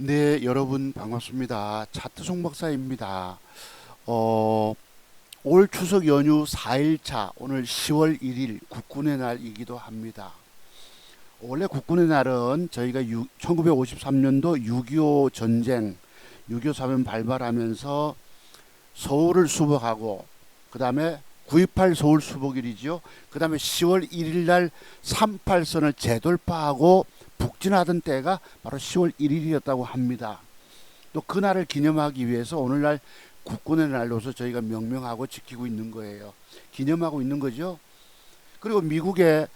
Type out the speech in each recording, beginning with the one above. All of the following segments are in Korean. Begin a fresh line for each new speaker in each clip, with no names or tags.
네, 여러분 반갑습니다. 차트 송 박사입니다. 어, 올 추석 연휴 4일차, 오늘 10월 1일 국군의 날이기도 합니다. 원래 국군의 날은 저희가 1953년도 6.25 전쟁, 6.25 사변 발발하면서 서울을 수복하고, 그 다음에 9.28 서울 수복일이죠. 그 다음에 10월 1일 날 38선을 재돌파하고 북진하던 때가 바로 10월 1일이었다고 합니다. 또 그날을 기념하기 위해서 오늘날 국군의 날로서 저희가 명명하고 지키고 있는 거예요. 기념하고 있는 거죠. 그리고 미국의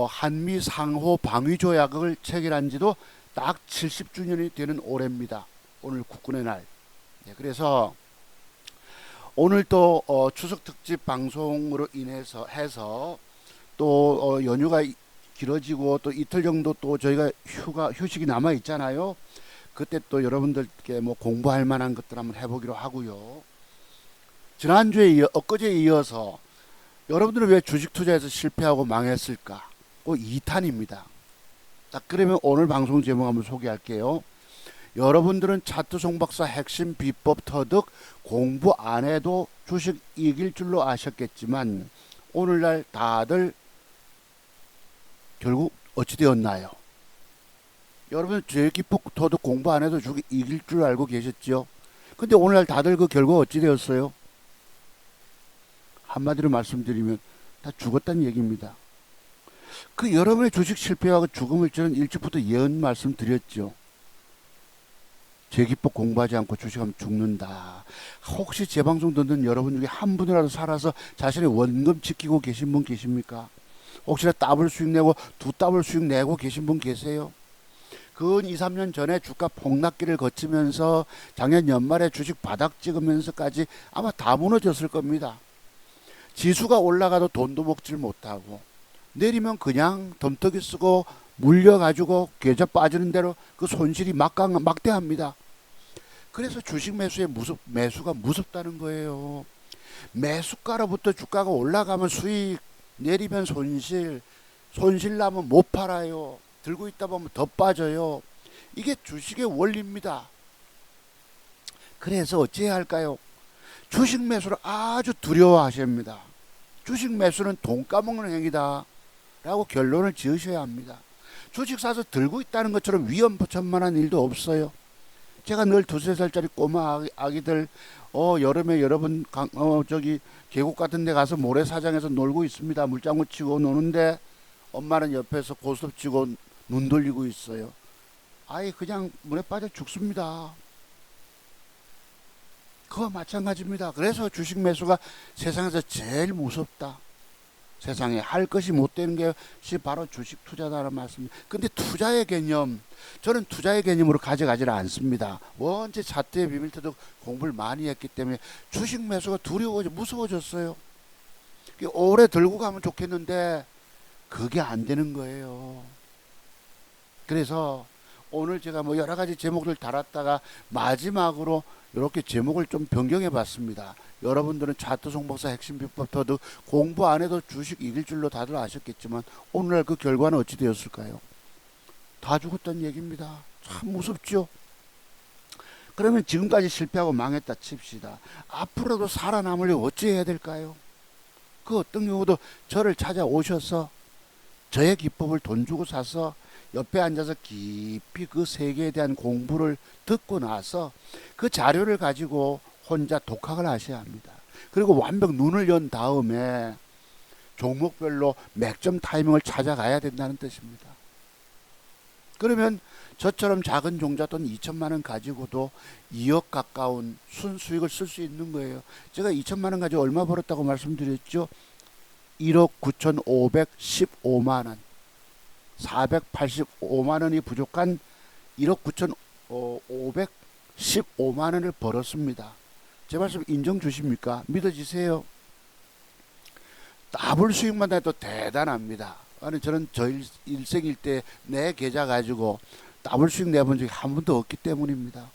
한미 상호 방위 조약을 체결한 지도 딱 70주년이 되는 올해입니다. 오늘 국군의 날. 네, 그래서 오늘 또 추석 특집 방송으로 인해서 해서 또 연휴가 길어지고 또 이틀 정도 또 저희가 휴식이 남아 있잖아요. 그때 또 여러분들께 뭐 공부할 만한 것들 한번 해보기로 하고요. 엊그제에 이어서 여러분들은 왜 주식 투자에서 실패하고 망했을까? 그 2탄입니다. 딱 그러면 오늘 방송 제목 한번 소개할게요. 여러분들은 차트 송박사 핵심 비법 터득 공부 안 해도 주식 이길 줄로 아셨겠지만 오늘날 다들 결국 어찌 되었나요? 여러분 제 기법 터득 공부 안 해도 주식 이길 줄 알고 계셨죠? 근데 오늘날 다들 그 결과 어찌 되었어요? 한마디로 말씀드리면 다 죽었다는 얘기입니다. 그 여러분의 주식 실패와 죽음을 저는 일찍부터 예언 말씀드렸죠. 제기법 공부하지 않고 주식하면 죽는다. 혹시 제 방송 듣는 여러분 중에 한 분이라도 살아서 자신의 원금 지키고 계신 분 계십니까? 혹시나 더블 수익 내고 두 더블 수익 내고 계신 분 계세요? 근 2, 3년 전에 주가 폭락기를 거치면서 작년 연말에 주식 바닥 찍으면서까지 아마 다 무너졌을 겁니다. 지수가 올라가도 돈도 먹질 못하고 내리면 그냥 덤터기 쓰고 물려가지고 계좌 빠지는 대로 그 손실이 막대합니다. 그래서 주식 매수가 무섭다는 거예요. 매수가로부터 주가가 올라가면 수익, 내리면 손실 나면 못 팔아요. 들고 있다 보면 더 빠져요. 이게 주식의 원리입니다. 그래서 어찌해야 할까요? 주식 매수를 아주 두려워하셔야 합니다. 주식 매수는 돈 까먹는 행위다 라고 결론을 지으셔야 합니다. 주식 사서 들고 있다는 것처럼 위험천만한 일도 없어요. 제가 늘 두세 살짜리 꼬마 아기들 여름에 여러분 저기 계곡 같은 데 가서 모래사장에서 놀고 있습니다. 물장구 치고 노는데 엄마는 옆에서 고스톱 치고 눈 돌리고 있어요. 아이 그냥 물에 빠져 죽습니다. 그와 마찬가지입니다. 그래서 주식 매수가 세상에서 제일 무섭다. 세상에 할 것이 못 되는 것이 바로 주식 투자다라는 말씀입니다. 근데 투자의 개념, 저는 투자의 개념으로 가져가지를 않습니다. 원체 차트의 비밀터득 공부를 많이 했기 때문에 주식 매수가 무서워졌어요. 오래 들고 가면 좋겠는데 그게 안 되는 거예요. 그래서 오늘 제가 뭐 여러 가지 제목을 달았다가 마지막으로 이렇게 제목을 좀 변경해 봤습니다. 여러분들은 차트 송박사 핵심 비법 터득 공부 안 해도 주식 이길 줄로 다들 아셨겠지만 오늘날 그 결과는 어찌 되었을까요? 다 죽었다는 얘기입니다. 참 무섭죠? 그러면 지금까지 실패하고 망했다 칩시다. 앞으로도 살아남으려면 어찌 해야 될까요? 그 어떤 경우도 저를 찾아오셔서 저의 기법을 돈 주고 사서 옆에 앉아서 깊이 그 세계에 대한 공부를 듣고 나서 그 자료를 가지고 혼자 독학을 하셔야 합니다. 그리고 완벽 눈을 연 다음에 종목별로 맥점 타이밍을 찾아가야 된다는 뜻입니다. 그러면 저처럼 작은 종잣돈 2천만 원 가지고도 2억 가까운 순수익을 쓸 수 있는 거예요. 제가 2천만 원 가지고 얼마 벌었다고 말씀드렸죠? 1억 9,515만 원. 485만 원이 부족한 1억 9,515만 원을 벌었습니다. 제 말씀 인정 주십니까? 믿어지세요? 더블 수익만 해도 대단합니다. 아니 저는 저 일생일 때 내 계좌 가지고 더블 수익 내본 적이 한 번도 없기 때문입니다.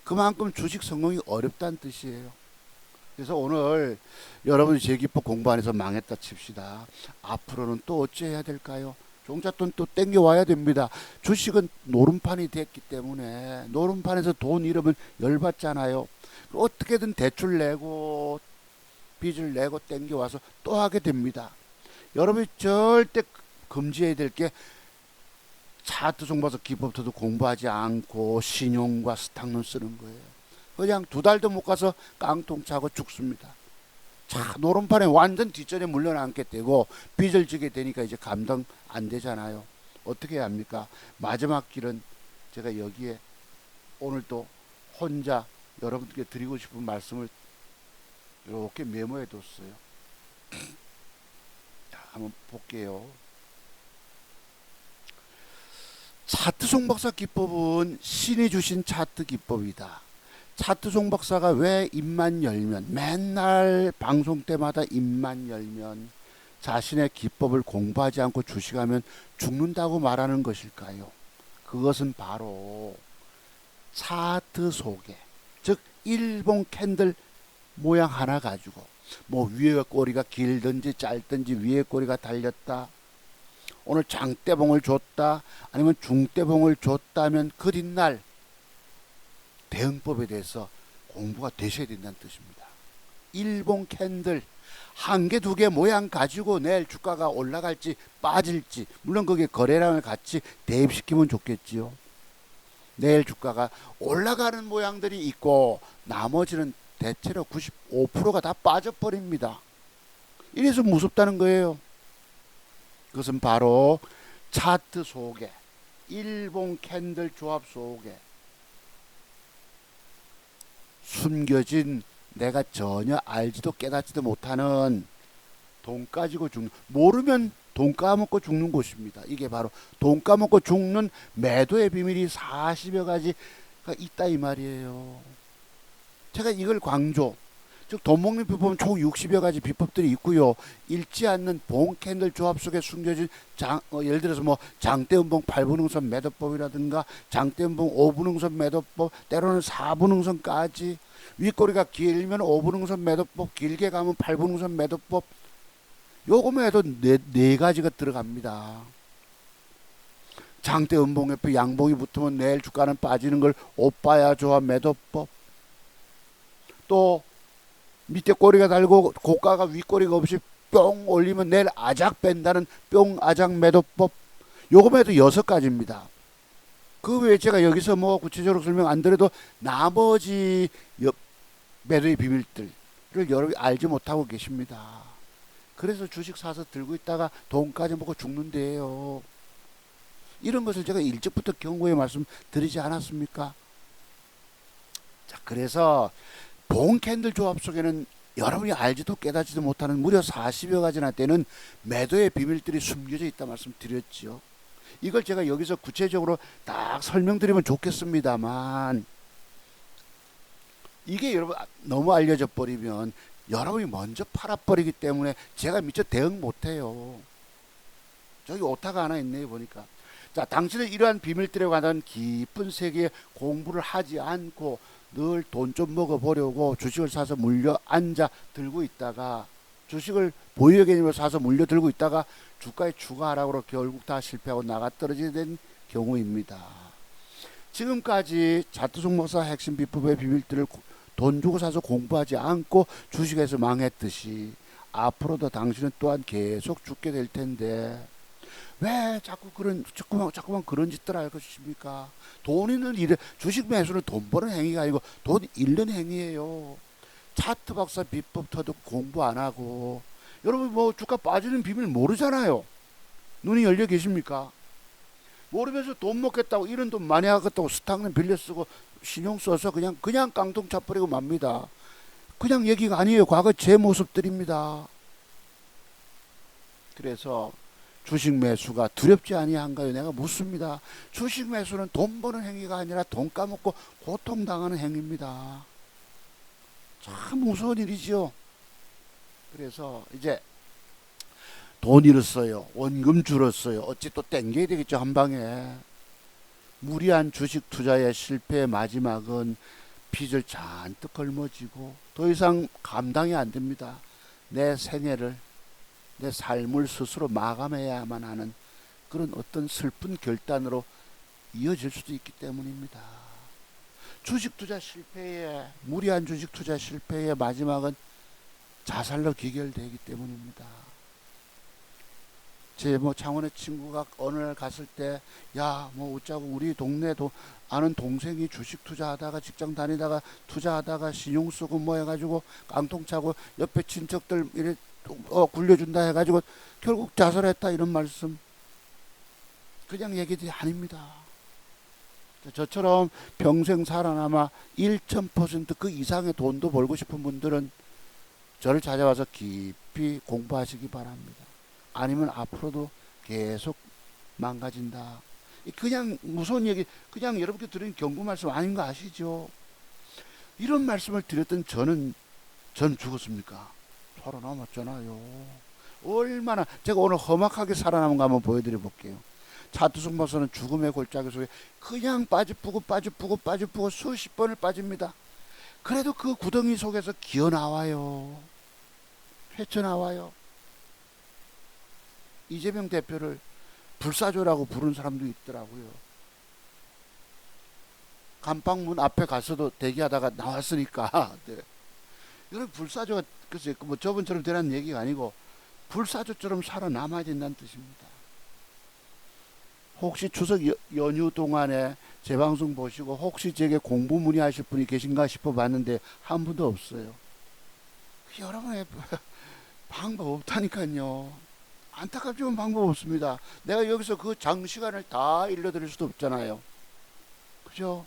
그만큼 주식 성공이 어렵다는 뜻이에요. 그래서 오늘 여러분이 제 기법 공부 안 해서 망했다 칩시다. 앞으로는 또 어찌해야 될까요? 종잣돈 또 땡겨와야 됩니다. 주식은 노름판이 됐기 때문에 노름판에서 돈 잃으면 열받잖아요. 어떻게든 대출 내고 빚을 내고 땡겨와서 또 하게 됩니다. 여러분이 절대 금지해야 될 게 차트 종목에서 기법터도 공부하지 않고 신용과 스탁론 쓰는 거예요. 그냥 2달도 못 가서 깡통 차고 죽습니다. 자, 노름판에 완전 뒷전에 물려앉게 되고 빚을 지게 되니까 이제 감당 안 되잖아요. 어떻게 해야 합니까? 마지막 길은 제가 여기에 오늘 또 혼자 여러분들께 드리고 싶은 말씀을 이렇게 메모해 뒀어요. 자, 한번 볼게요. 차트 종박사 기법은 신이 주신 차트 기법이다. 차트 종박사가 왜 입만 열면 맨날 방송 때마다 입만 열면 자신의 기법을 공부하지 않고 주식하면 죽는다고 말하는 것일까요? 그것은 바로 차트 속에, 즉 일본 캔들 모양 하나 가지고 뭐 위에 꼬리가 길든지 짧든지 위에 꼬리가 달렸다, 오늘 장대봉을 줬다, 아니면 중대봉을 줬다면 그 뒷날 대응법에 대해서 공부가 되셔야 된다는 뜻입니다. 일본 캔들 한 개, 2개 모양 가지고 내일 주가가 올라갈지 빠질지, 물론 그게 거래량을 같이 대입시키면 좋겠지요. 내일 주가가 올라가는 모양들이 있고 나머지는 대체로 95%가 다 빠져버립니다. 이래서 무섭다는 거예요. 그것은 바로 차트 속에, 일본 캔들 조합 속에 숨겨진 내가 전혀 알지도 깨닫지도 못하는 돈 가지고 죽는, 모르면 돈 까먹고 죽는 곳입니다. 이게 바로 돈 까먹고 죽는 매도의 비밀이 40여 가지가 있다 이 말이에요. 제가 이걸 강조, 즉 돈 먹는 비법은 총 60여 가지 비법들이 있고요. 읽지 않는 봉 캔들 조합 속에 숨겨진 예를 들어서 뭐 장대음봉 8분응선 매도법이라든가 장대음봉 5분응선 매도법, 때로는 4분응선까지, 윗꼬리가 길면 5분응선 매도법, 길게 가면 8분응선 매도법, 요거만 해도 네 가지가 들어갑니다. 장대음봉 옆에 양봉이 붙으면 내일 주가는 빠지는 걸 오빠야 조합 매도법, 또 밑에 꼬리가 달고 고가가 윗꼬리가 없이 뿅 올리면 내일 아작 뺀다는 뿅 아작 매도법, 요거만 해도 6가지입니다. 그 외에 제가 여기서 뭐 구체적으로 설명 안 드려도 나머지 매도의 비밀들을 여러분이 알지 못하고 계십니다. 그래서 주식 사서 들고 있다가 돈까지 먹고 죽는데요. 이런 것을 제가 일찍부터 경고의 말씀 드리지 않았습니까? 자, 그래서 봉 캔들 조합 속에는 여러분이 알지도 깨닫지도 못하는 무려 40여 가지나 되는 매도의 비밀들이 숨겨져 있다 말씀드렸죠. 이걸 제가 여기서 구체적으로 딱 설명드리면 좋겠습니다만, 이게 여러분 너무 알려져 버리면 여러분이 먼저 팔아버리기 때문에 제가 미처 대응 못해요. 저기 오타가 하나 있네요 보니까. 자, 당신은 이러한 비밀들에 관한 깊은 세계에 공부를 하지 않고 늘 돈 좀 먹어보려고 주식을 사서 물려 앉아 들고 있다가, 주식을 보유의 개념으로 사서 물려 들고 있다가 주가에 추가하라고 결국 다 실패하고 나가 떨어지게 된 경우입니다. 지금까지 차트 종목사 핵심 비법의 비밀들을 돈 주고 사서 공부하지 않고 주식에서 망했듯이 앞으로도 당신은 또한 계속 죽게 될 텐데 왜 자꾸만 그런 짓들 할 것입니까? 돈 있는 일, 주식 매수는 돈 버는 행위가 아니고 돈 잃는 행위예요. 차트 박사 비법 터득 공부 안 하고, 여러분 뭐 주가 빠지는 비밀 모르잖아요. 눈이 열려 계십니까? 모르면서 돈 먹겠다고, 이런 돈 많이 하겠다고 스탁은 빌려 쓰고 신용 써서 그냥 깡통 차버리고 맙니다. 그냥 얘기가 아니에요. 과거 제 모습들입니다. 그래서 주식 매수가 두렵지 아니한가요? 내가 묻습니다. 주식 매수는 돈 버는 행위가 아니라 돈 까먹고 고통당하는 행위입니다. 참 무서운 일이죠. 그래서 이제 돈 잃었어요. 원금 줄었어요. 어찌 또 땡겨야 되겠죠, 한 방에. 무리한 주식 투자의 실패의 마지막은 빚을 잔뜩 걸머쥐고 더 이상 감당이 안 됩니다. 내 생애를, 내 삶을 스스로 마감해야만 하는 그런 어떤 슬픈 결단으로 이어질 수도 있기 때문입니다. 주식 투자 실패의 무리한 주식 투자 실패의 마지막은 자살로 귀결되기 때문입니다. 제 창원의 친구가 어느 날 갔을 때, 야, 어쩌고 우리 동네도 아는 동생이 주식 투자하다가 직장 다니다가 투자하다가 신용 쓰고 해가지고 깡통 차고 옆에 친척들 이래 굴려준다 해가지고 결국 자살했다, 이런 말씀. 그냥 얘기들이 아닙니다. 저처럼 평생 살아남아 1000% 그 이상의 돈도 벌고 싶은 분들은 저를 찾아와서 깊이 공부하시기 바랍니다. 아니면 앞으로도 계속 망가진다. 그냥 무서운 얘기, 그냥 여러분께 드린 경고 말씀 아닌 거 아시죠? 이런 말씀을 드렸던 전 죽었습니까? 살아남았잖아요. 얼마나, 제가 오늘 험악하게 살아남은 거 한번 보여드려 볼게요. 차두승 목사는 죽음의 골짜기 속에 그냥 빠져쁘고 수십 번을 빠집니다. 그래도 그 구덩이 속에서 기어 나와요. 헤쳐나와요. 이재명 대표를 불사조라고 부르는 사람도 있더라고요. 감방문 앞에 가서도 대기하다가 나왔으니까. 네. 이런 불사조가, 글쎄, 저번처럼 되라는 얘기가 아니고 불사조처럼 살아남아야 된다는 뜻입니다. 혹시 추석 연휴 동안에 제 방송 보시고 혹시 제게 공부 문의하실 분이 계신가 싶어 봤는데 한 분도 없어요. 여러분의 방법 없다니까요. 안타깝지만 방법 없습니다. 내가 여기서 그 장시간을 다 일러드릴 수도 없잖아요. 그죠?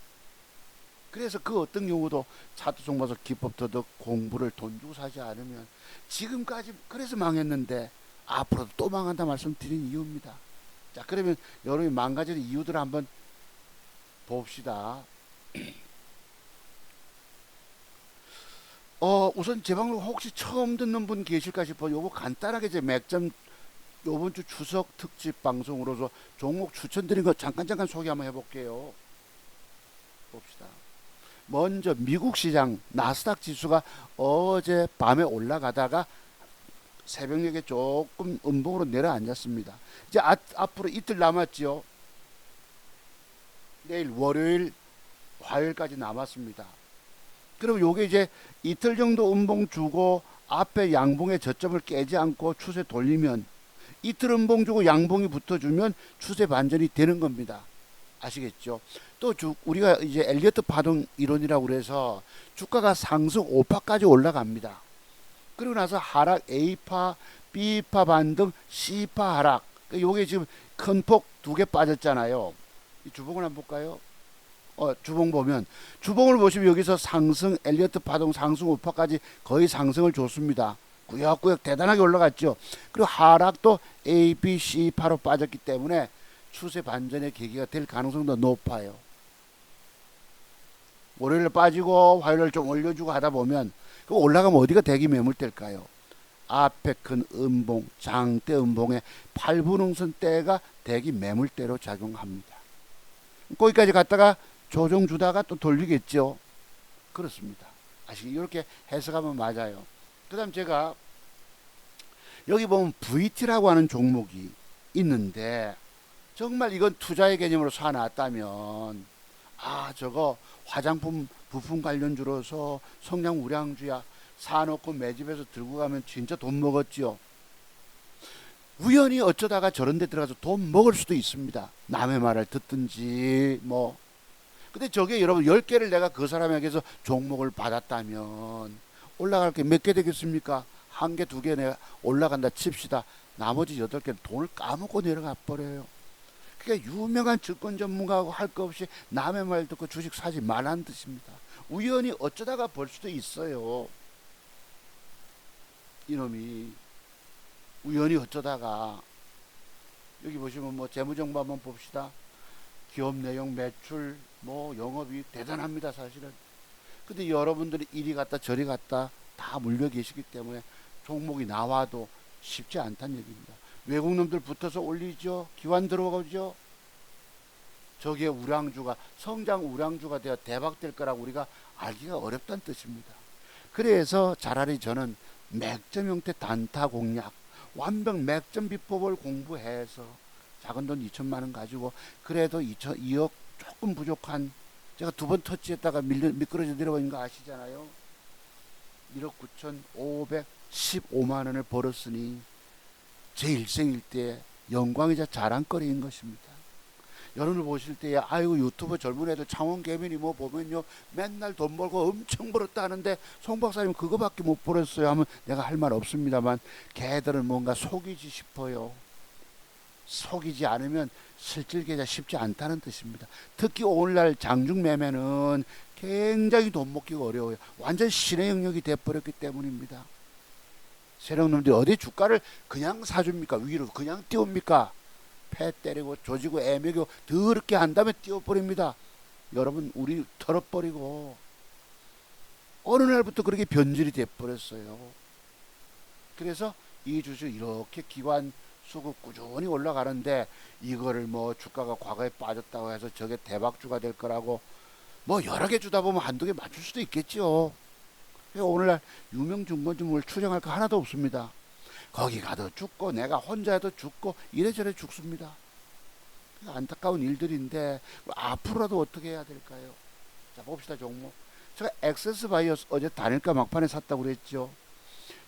그래서 그 어떤 경우도 차두송 봐서 기법 도덕 공부를 돈 주고 사지 않으면 지금까지 그래서 망했는데 앞으로도 또 망한다 말씀드린 이유입니다. 자, 그러면 여러분이 망가지는 이유들을 한번 봅시다. 우선 제 방송 혹시 처음 듣는 분 계실까 싶어 요거 간단하게 제 맥점 요번 주 추석 특집 방송으로서 종목 추천드린 거 잠깐 소개 한번 해볼게요. 봅시다. 먼저 미국 시장 나스닥 지수가 어제 밤에 올라가다가 새벽녘에 조금 음봉으로 내려앉았습니다. 이제 앞으로 이틀 남았죠. 내일 월요일 화요일까지 남았습니다. 그럼 요게 이제 이틀 정도 음봉 주고 앞에 양봉의 저점을 깨지 않고 추세 돌리면 이틀 음봉 주고 양봉이 붙어주면 추세 반전이 되는 겁니다. 아시겠죠? 또 우리가 이제 엘리어트 파동 이론이라고 그래서 주가가 상승 5파까지 올라갑니다. 그리고 나서 하락 A파, B파 반등, C파 하락. 요게 지금 큰 폭 2개 빠졌잖아요. 이 주봉을 한번 볼까요? 주봉 보면 주봉을 보시면 여기서 상승 엘리어트 파동 상승 5파까지 거의 상승을 줬습니다. 꾸역꾸역 대단하게 올라갔죠. 그리고 하락도 A, B, C파로 빠졌기 때문에 추세 반전의 계기가 될 가능성도 높아요. 월요일 빠지고 화요일 좀 올려주고 하다 보면 그럼 올라가면 어디가 대기 매물대일까요? 앞에 큰 음봉, 장대 음봉의 8분홍선 대가 대기 매물대로 작용합니다. 거기까지 갔다가 조정 주다가 또 돌리겠죠. 그렇습니다. 이렇게 해석하면 맞아요. 그 다음 제가 여기 보면 VT라고 하는 종목이 있는데 정말 이건 투자의 개념으로 사놨다면 저거 화장품 부품 관련주로서 성장 우량주야 사놓고 매집해서 들고 가면 진짜 돈 먹었지요. 우연히 어쩌다가 저런 데 들어가서 돈 먹을 수도 있습니다. 남의 말을 듣든지 근데 저게 여러분 10개를 내가 그 사람에게서 종목을 받았다면 올라갈 게 몇 개 되겠습니까? 1개, 2개 내가 올라간다 칩시다. 나머지 8개는 돈을 까먹고 내려가 버려요. 그러니까 유명한 증권 전문가하고 할 거 없이 남의 말 듣고 주식 사지 말라는 뜻입니다. 우연히 어쩌다가 벌 수도 있어요. 이놈이 우연히 어쩌다가 여기 보시면 재무정보 한번 봅시다. 기업 내용 매출 영업이 대단합니다. 사실은. 근데 여러분들이 이리 갔다 저리 갔다 다 물려 계시기 때문에 종목이 나와도 쉽지 않다는 얘기입니다. 외국 놈들 붙어서 올리죠. 기관 들어오죠. 저게 우량주가 성장 우량주가 되어 대박될 거라고 우리가 알기가 어렵다는 뜻입니다. 그래서 차라리 저는 맥점 형태 단타 공략 완벽 맥점 비법을 공부해서 작은 돈 2천만 원 가지고 그래도 2억 조금 부족한, 제가 두 번 터치했다가 미끄러져 내려버린 거 아시잖아요. 1억 9,515만 원을 벌었으니 제 일생일대 영광이자 자랑거리인 것입니다. 여러분을 보실 때에 아이고 유튜브 젊은 애들 창원 개민이 뭐 보면요 맨날 돈 벌고 엄청 벌었다 하는데 송 박사님 그거밖에 못 벌었어요 하면 내가 할 말 없습니다만, 걔들은 뭔가 속이지 싶어요. 속이지 않으면 실질계좌 쉽지 않다는 뜻입니다. 특히 오늘날 장중매매는 굉장히 돈 먹기가 어려워요. 완전 신의 영역이 돼버렸기 때문입니다. 세력놈들이 어디 주가를 그냥 사줍니까? 위로 그냥 띄웁니까? 패 때리고 조지고 애매고 더럽게 한 다음에 띄워버립니다. 여러분 우리 털어버리고 어느 날부터 그렇게 변질이 돼버렸어요. 그래서 이 주식 이렇게 기관 수급 꾸준히 올라가는데 이거를 뭐 주가가 과거에 빠졌다고 해서 저게 대박주가 될 거라고 뭐 여러 개 주다 보면 한두 개 맞출 수도 있겠죠. 오늘날 유명증권주물 추정할 거 하나도 없습니다. 거기 가도 죽고 내가 혼자 해도 죽고 이래저래 죽습니다. 안타까운 일들인데 앞으로라도 어떻게 해야 될까요? 자 봅시다. 종목 제가 액세스바이오 어제 단일가 막판에 샀다고 그랬죠.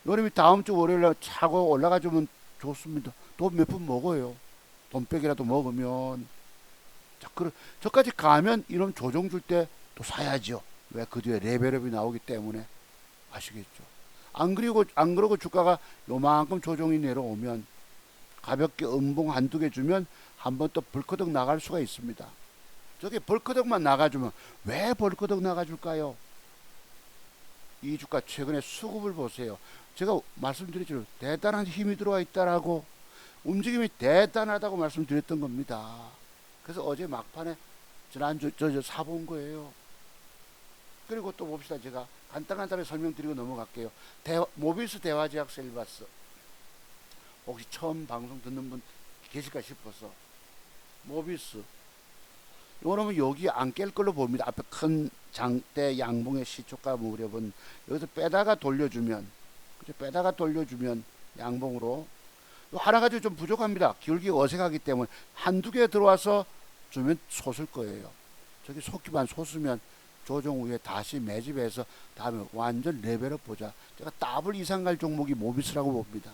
요놈이 다음 주 월요일날 차고 올라가주면 좋습니다. 돈 몇 푼 먹어요. 돈백이라도 먹으면. 자, 저까지 가면 이런 조정 줄 때 또 사야죠. 왜? 그 뒤에 레벨업이 나오기 때문에. 아시겠죠? 안 그러고 주가가 요만큼 조정이 내려오면 가볍게 음봉 한두 개 주면 한번 또 벌커덕 나갈 수가 있습니다. 저게 벌커덕만 나가주면 왜 벌커덕 나가줄까요? 이 주가 최근에 수급을 보세요. 제가 말씀드렸죠. 대단한 힘이 들어와 있다라고, 움직임이 대단하다고 말씀드렸던 겁니다. 그래서 어제 막판에 지난주 저 사본 거예요. 그리고 또 봅시다. 제가 간단하게 설명드리고 넘어갈게요. 모비스 대화제약 셀바스, 혹시 처음 방송 듣는 분 계실까 싶어서. 모비스 요러면 여기 안 깰 걸로 봅니다. 앞에 큰 장대 양봉의 시초가 무렵은 여기서 빼다가 돌려주면, 그죠? 빼다가 돌려주면 양봉으로 하나 가지고 좀 부족합니다. 기울기가 어색하기 때문에 한두 개 들어와서 주면 솟을 거예요. 저기 솟기만 솟으면 조정 후에 다시 매집해서 다음에 완전 레벨업 보자. 제가 더블 이상 갈 종목이 모비스라고 봅니다.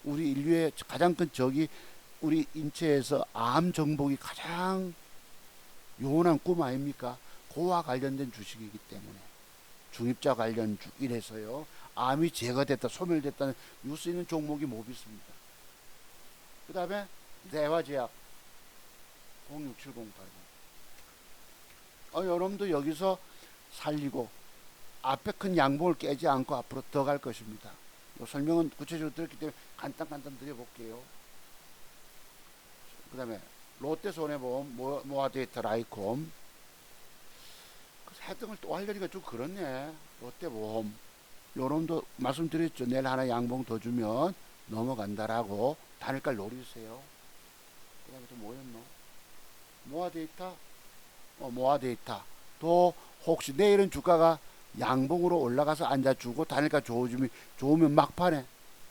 우리 인류의 가장 큰 적이 우리 인체에서 암 정복이 가장 요원한 꿈 아닙니까? 그와 관련된 주식이기 때문에 중입자 관련 이래서요. 암이 제거됐다, 소멸됐다는 뉴스 있는 종목이 모비스입니다. 그 다음에 대화제약 067080. 여러분도 여기서 살리고 앞에 큰 양봉을 깨지 않고 앞으로 더 갈 것입니다. 설명은 구체적으로 들었기 때문에 간단 드려볼게요. 그 다음에 롯데손해보험, 모아데이터 라이콤. 해등을 또 하려니까 좀 그렇네. 롯데보험. 요놈도 말씀드렸죠. 내일 하나 양봉 더 주면 넘어간다라고. 단일가 노리세요. 그 다음에 또 뭐였노? 모아데이터? 모아데이터. 또 혹시 내일은 주가가 양봉으로 올라가서 앉아주고 단일가 좋으면 막판에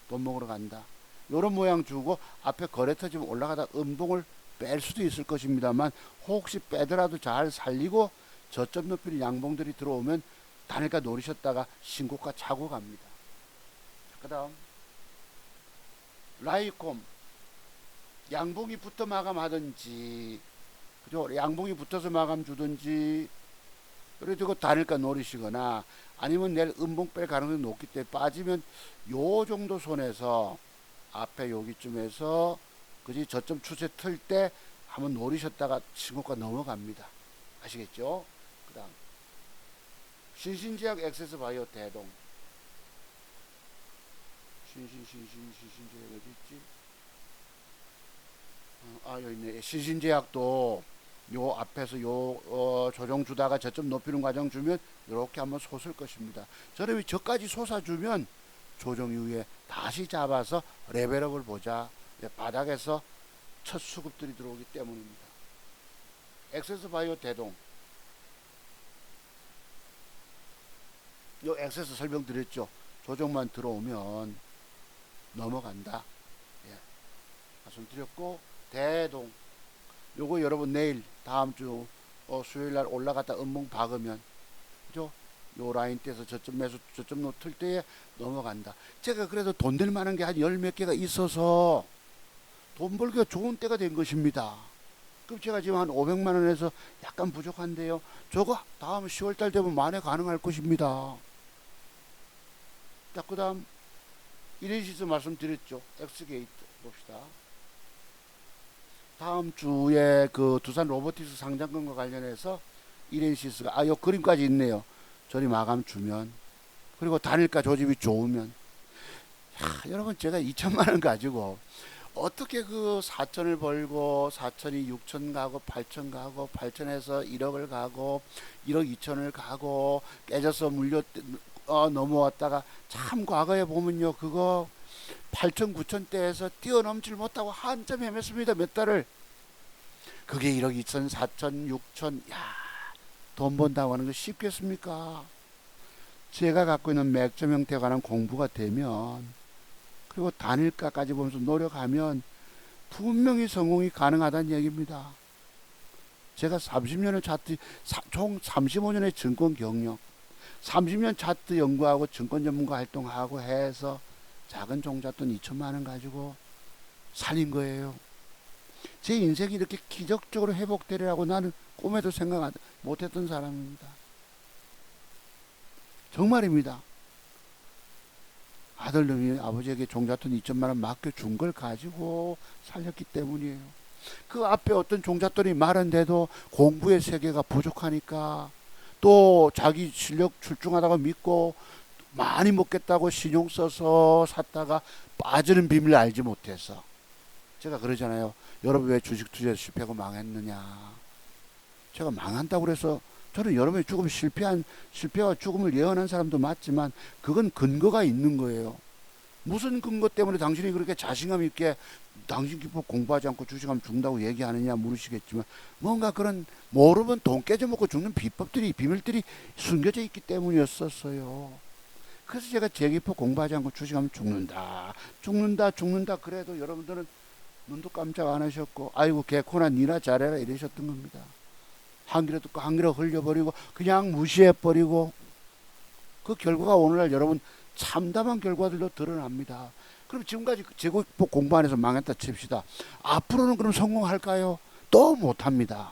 돈 먹으러 간다. 요런 모양 주고 앞에 거래 터지면 올라가다 음봉을 뺄 수도 있을 것입니다만, 혹시 빼더라도 잘 살리고 저점 높이는 양봉들이 들어오면 단일가 노리셨다가 신고가 차고 갑니다. 그 다음 라이콤, 양봉이 붙어 마감하든지, 그죠? 양봉이 붙어서 마감 주든지, 그래도 단일가 노리시거나 아니면 내일 음봉 뺄 가능성이 높기 때문에 빠지면 요 정도 손에서 앞에 여기쯤에서 그지 저점 추세 틀 때 한번 노리셨다가 신고가 넘어갑니다. 아시겠죠? 그 다음 신신제약 액세스바이오 대동. 신신제약 어디 있지? 여기 있네. 신신제약도 요 앞에서 조정 주다가 저점 높이는 과정 주면 이렇게 한번 솟을 것입니다. 저렴이 저까지 솟아주면 조정 이후에 다시 잡아서 레벨업을 보자. 바닥에서 첫 수급들이 들어오기 때문입니다. 액세스바이오 대동. 요 액세스 설명드렸죠. 조정만 들어오면 넘어간다. 예. 말씀드렸고, 대동 요거 여러분 내일 다음 주 수요일 날 올라갔다 음봉 박으면 그죠? 요 라인 떼서 저점 매수 저점 놓을 때에 넘어간다. 제가 그래도 돈 될 만한 게 한 열 몇 개가 있어서 돈 벌기가 좋은 때가 된 것입니다. 그럼 제가 지금 한 500만 원에서 약간 부족한데요. 저거 다음 10월 달 되면 만회 가능할 것입니다. 자, 그 다음 이레시스 말씀드렸죠. 엑스게이트 봅시다. 다음 주에 그 두산 로보틱스 상장권과 관련해서 이레시스가 요 그림까지 있네요. 저리 마감 주면, 그리고 단일가 조짐이 좋으면, 여러분 제가 2천만 원 가지고 어떻게 그 4천을 벌고 4천이 6천 가고 8천 가고 8천에서 1억을 가고 1억 2천을 가고 깨져서 물려 넘어왔다가 참 과거에 보면요 그거 8천 9천 대에서 뛰어넘질 못하고 한참 헤맸습니다. 몇 달을. 그게 1억 2천 4천 6천 돈 번다고 하는 거 쉽겠습니까? 제가 갖고 있는 맥점 형태에 관한 공부가 되면, 그리고 단일가까지 보면서 노력하면 분명히 성공이 가능하다는 얘기입니다. 제가 30년의 차트, 총 35년의 증권 경력, 30년 차트 연구하고 증권 전문가 활동하고 해서 작은 종잣돈 2천만 원 가지고 살린 거예요. 제 인생이 이렇게 기적적으로 회복되리라고 나는 꿈에도 생각 못했던 사람입니다. 정말입니다. 아들놈이 아버지에게 종잣돈 2천만 원 맡겨준 걸 가지고 살렸기 때문이에요. 그 앞에 어떤 종잣돈이 많은데도 공부의 세계가 부족하니까, 또 자기 실력 출중하다고 믿고 많이 먹겠다고 신용 써서 샀다가 빠지는 비밀을 알지 못해서. 제가 그러잖아요. 여러분 왜 주식 투자에 실패하고 망했느냐. 제가 망한다고 그래서, 저는 여러분이 실패와 죽음을 예언한 사람도 맞지만 그건 근거가 있는 거예요. 무슨 근거 때문에 당신이 그렇게 자신감 있게 당신 기법 공부하지 않고 주식하면 죽는다고 얘기하느냐 물으시겠지만, 뭔가 그런 모르면 돈 깨져먹고 죽는 비법들이, 비밀들이 숨겨져 있기 때문이었었어요. 그래서 제가 제 기법 공부하지 않고 주식하면 죽는다 그래도 여러분들은 눈도 깜짝 안 하셨고, 아이고 개코나 니나 잘해라 이러셨던 겁니다. 한 귀로 듣고 한 귀로 흘려버리고 그냥 무시해버리고, 그 결과가 오늘날 여러분 참담한 결과들로 드러납니다. 그럼 지금까지 제국복 공부 안 해서 망했다 칩시다. 앞으로는 그럼 성공할까요? 또 못합니다.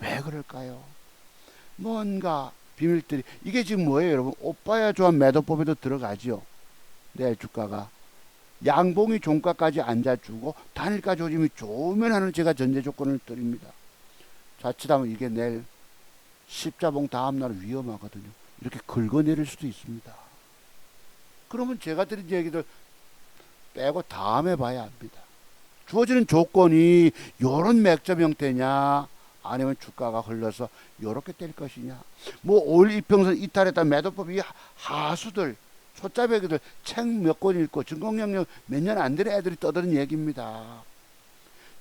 왜 그럴까요? 뭔가 비밀들이, 이게 지금 뭐예요 여러분? 오빠야 조합 매도법에도 들어가지요. 내일 주가가 양봉이 종가까지 앉아주고 단일가 조짐이 좋으면 하는 제가 전제 조건을 드립니다. 자칫하면 이게 내일 십자봉 다음날 위험하거든요. 이렇게 긁어내릴 수도 있습니다. 그러면 제가 드린 얘기들 빼고 다음에 봐야 합니다. 주어지는 조건이 요런 맥점 형태냐, 아니면 주가가 흘러서 요렇게 될 것이냐. 뭐 올 이평선 이탈했다 매도법이 하수들 소짜배기들 책 몇 권 읽고 증권 경력 몇 년 안 된 애들이 떠드는 얘기입니다.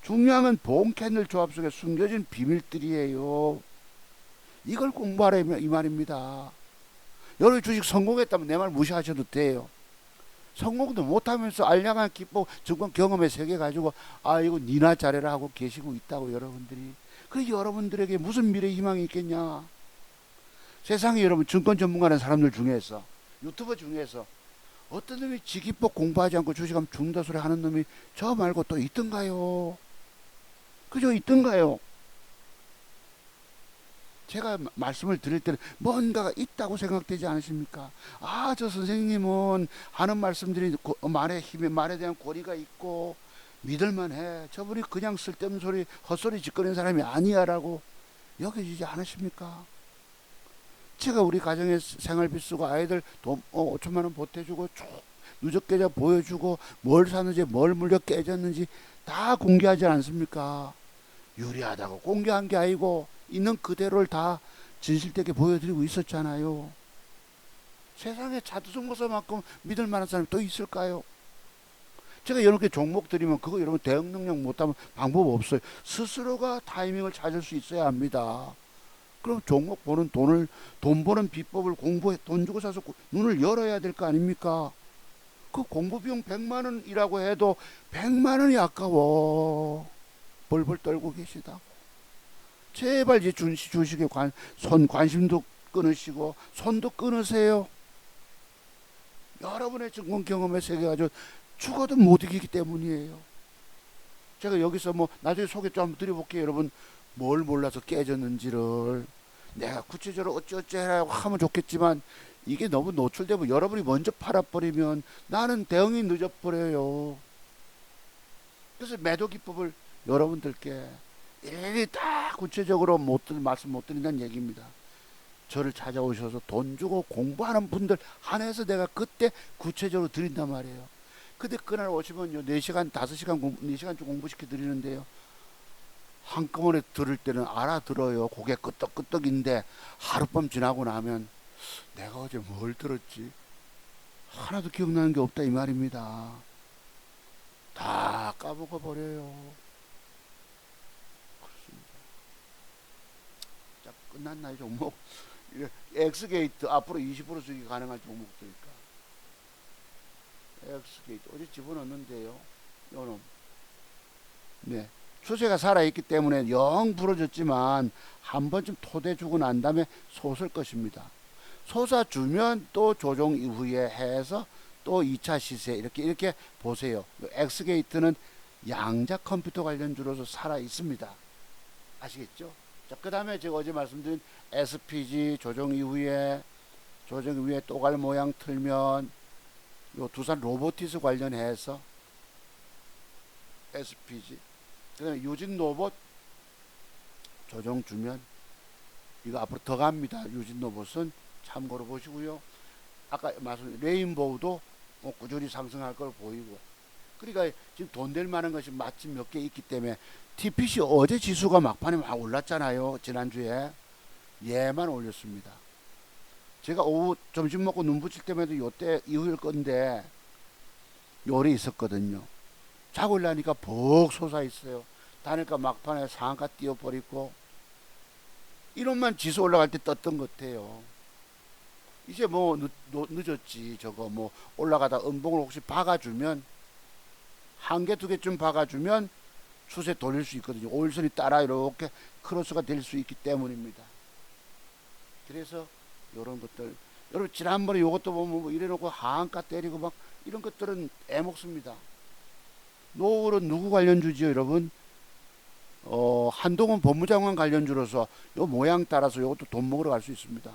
중요한 본 캔들 조합 속에 숨겨진 비밀들이에요. 이걸 공부하라 이 말입니다. 여러분 주식 성공했다면 내 말 무시하셔도 돼요. 성공도 못하면서 알량한 기법 증권 경험의 세계 가지고 이거 니나 잘해라 하고 계시고 있다고 여러분들이. 그 여러분들에게 무슨 미래 희망이 있겠냐. 세상에 여러분 증권 전문가라는 사람들 중에서, 유튜버 중에서 어떤 놈이 지기법 공부하지 않고 주식하면 죽는다 소리 하는 놈이 저 말고 또 있던가요? 그죠? 있던가요? 제가 말씀을 드릴 때는 뭔가가 있다고 생각되지 않으십니까? 저 선생님은 하는 말씀들이 말에 힘에 말에 대한 권위가 있고 믿을만해. 저분이 그냥 쓸데없는 소리 헛소리 짓거리는 사람이 아니야라고 여겨지지 않으십니까? 제가 우리 가정에 생활비 쓰고 아이들 돈 5천만 원 보태주고 쭉 누적 계좌 보여주고 뭘 사는지 뭘 물려 깨졌는지 다 공개하지 않습니까? 유리하다고 공개한 게 아니고 있는 그대로를 다 진실되게 보여드리고 있었잖아요. 세상에 자두성모사만큼 믿을 만한 사람이 또 있을까요? 제가 이렇게 종목 드리면 그거 여러분 대응 능력 못하면 방법 없어요. 스스로가 타이밍을 찾을 수 있어야 합니다. 그럼 종목 보는 돈 버는 비법을 공부해 돈 주고 사서 눈을 열어야 될 거 아닙니까? 그 공부 비용 100만 원이라고 해도 100만 원이 아까워. 벌벌 떨고 계시다고. 제발 이제 주식에 관심도 끊으시고 손도 끊으세요. 여러분의 증권 경험의 세계가 아주 죽어도 못 이기기 때문이에요. 제가 여기서 뭐 나중에 소개 좀 한번 드려볼게요. 여러분 뭘 몰라서 깨졌는지를 내가 구체적으로 어찌어찌 해라 하면 좋겠지만 이게 너무 노출되면 여러분이 먼저 팔아버리면 나는 대응이 늦어버려요. 그래서 매도 기법을 여러분들께 일일이 다 구체적으로 말씀 못 드린다는 얘기입니다. 저를 찾아오셔서 돈 주고 공부하는 분들 한해서 내가 그때 구체적으로 드린단 말이에요. 근데 그날 오시면요 4시간 5시간 4시간쯤 공부시켜 드리는데요, 한꺼번에 들을 때는 알아들어요. 고개 끄덕끄덕인데 하룻밤 지나고 나면 내가 어제 뭘 들었지? 하나도 기억나는 게 없다 이 말입니다. 다 까먹어 버려요. 그렇습니다. 자, 끝났나요 종목? 엑스게이트 앞으로 20% 수익이 가능한 종목들일까? 엑스게이트 어디 집어넣는데요? 요놈. 네. 추세가 살아있기 때문에 영 부러졌지만 한 번쯤 토대 주고 난 다음에 솟을 것입니다. 솟아주면 또 조정 이후에 해서 또 2차 시세 이렇게 보세요. 엑스게이트는 양자 컴퓨터 관련주로서 살아 있습니다. 아시겠죠? 자, 그 다음에 제가 어제 말씀드린 SPG 조정 이후에 또갈 모양 틀면 요 두산 로보티스 관련해서 SPG, 그 다음에 유진 로봇 조정 주면 이거 앞으로 더 갑니다. 유진 로봇은 참고로 보시고요. 아까 말씀 레인보우도 꾸준히 상승할 걸 보이고, 그러니까 지금 돈 될 만한 것이 마침 몇 개 있기 때문에 TPC 어제 지수가 막판에 막 올랐잖아요. 지난주에 얘만 올렸습니다. 제가 오후 점심 먹고 눈 붙일 때마다 요때 이후일 건데 요리 있었거든요. 자고 일어나니까 벅 솟아 있어요. 다니까 막판에 상한가 띄워버리고, 이런만 지수 올라갈 때 떴던 것 같아요. 이제 뭐 늦었지. 저거 뭐 올라가다 음봉을 혹시 박아주면 한 개 두 개쯤 박아주면 추세 돌릴 수 있거든요. 5일선이 따라 이렇게 크로스가 될 수 있기 때문입니다. 그래서 이런 것들, 여러분 지난번에 이것도 보면 뭐 이래놓고 하한가 때리고 막 이런 것들은 애먹습니다. 노을은 누구 관련주지요 여러분? 한동훈 법무장관 관련주로서 요 모양 따라서 이것도 돈 먹으러 갈 수 있습니다.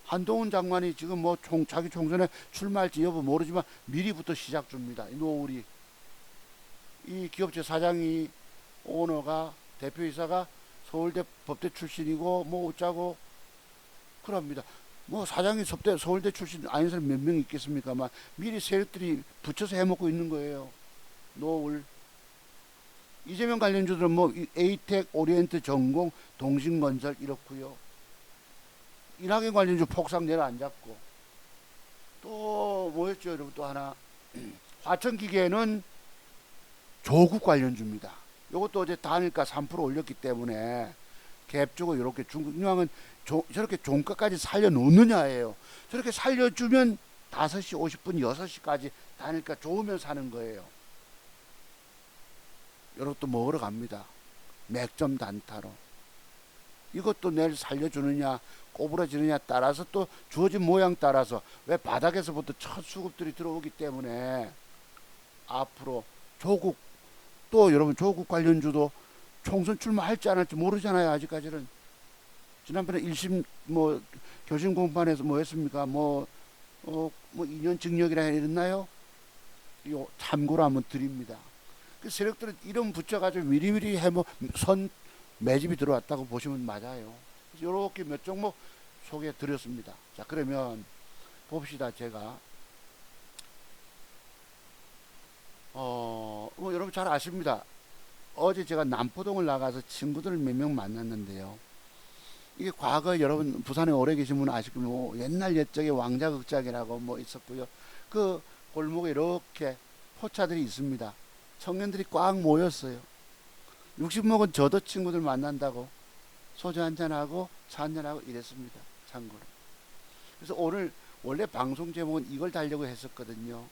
한동훈 장관이 지금 뭐 자기 총선에 출마할지 여부 모르지만 미리부터 시작 줍니다. 이 노을이. 이 기업체 사장이, 오너가, 대표이사가 서울대 법대 출신이고 뭐 어쩌고 그럽니다. 뭐 사장이 서울대 출신 아닌 사람 몇 명 있겠습니까만 미리 세력들이 붙여서 해먹고 있는 거예요. 노을. 이재명 관련주들은 뭐 에이텍, 오리엔트 전공, 동신건설 이렇고요. 이낙연 관련주 폭삭 내려앉았고, 또 뭐였죠 여러분? 또 하나 화천기계는 조국 관련주입니다. 이것도 어제 단일가 3% 올렸기 때문에 갭 주고 이렇게 중앙은 저렇게 종가까지 살려놓느냐예요. 저렇게 살려주면 5시 50분 6시까지 단일가 좋으면 사는 거예요. 이것도 먹으러 갑니다. 맥점 단타로. 이것도 내일 살려주느냐 꼬부러지느냐 따라서 또 주어진 모양 따라서, 왜 바닥에서부터 첫 수급들이 들어오기 때문에 앞으로 조국, 또 여러분 조국 관련주도 총선 출마할지 안 할지 모르잖아요. 아직까지는. 지난번에 1심 뭐 교심 공판에서 뭐 했습니까? 뭐 2년 징역이라 했나요? 이거 참고로 한번 드립니다. 그 세력들은 이런 붙여가지고 미리미리 선 매집이 들어왔다고 보시면 맞아요. 이렇게 몇 종목 소개해 드렸습니다. 자, 그러면 봅시다. 제가 뭐 여러분 잘 아십니다. 어제 제가 남포동을 나가서 친구들 몇 명 만났는데요. 이게 과거 여러분 부산에 오래 계신 분 아시고 뭐 옛날 옛적에 왕자극장이라고 뭐 있었고요. 그 골목에 이렇게 포차들이 있습니다. 청년들이 꽉 모였어요. 60 먹은 저도 친구들 만난다고 소주 한잔하고 차 한잔하고 이랬습니다. 참고로. 그래서 오늘 원래 방송 제목은 이걸 달려고 했었거든요.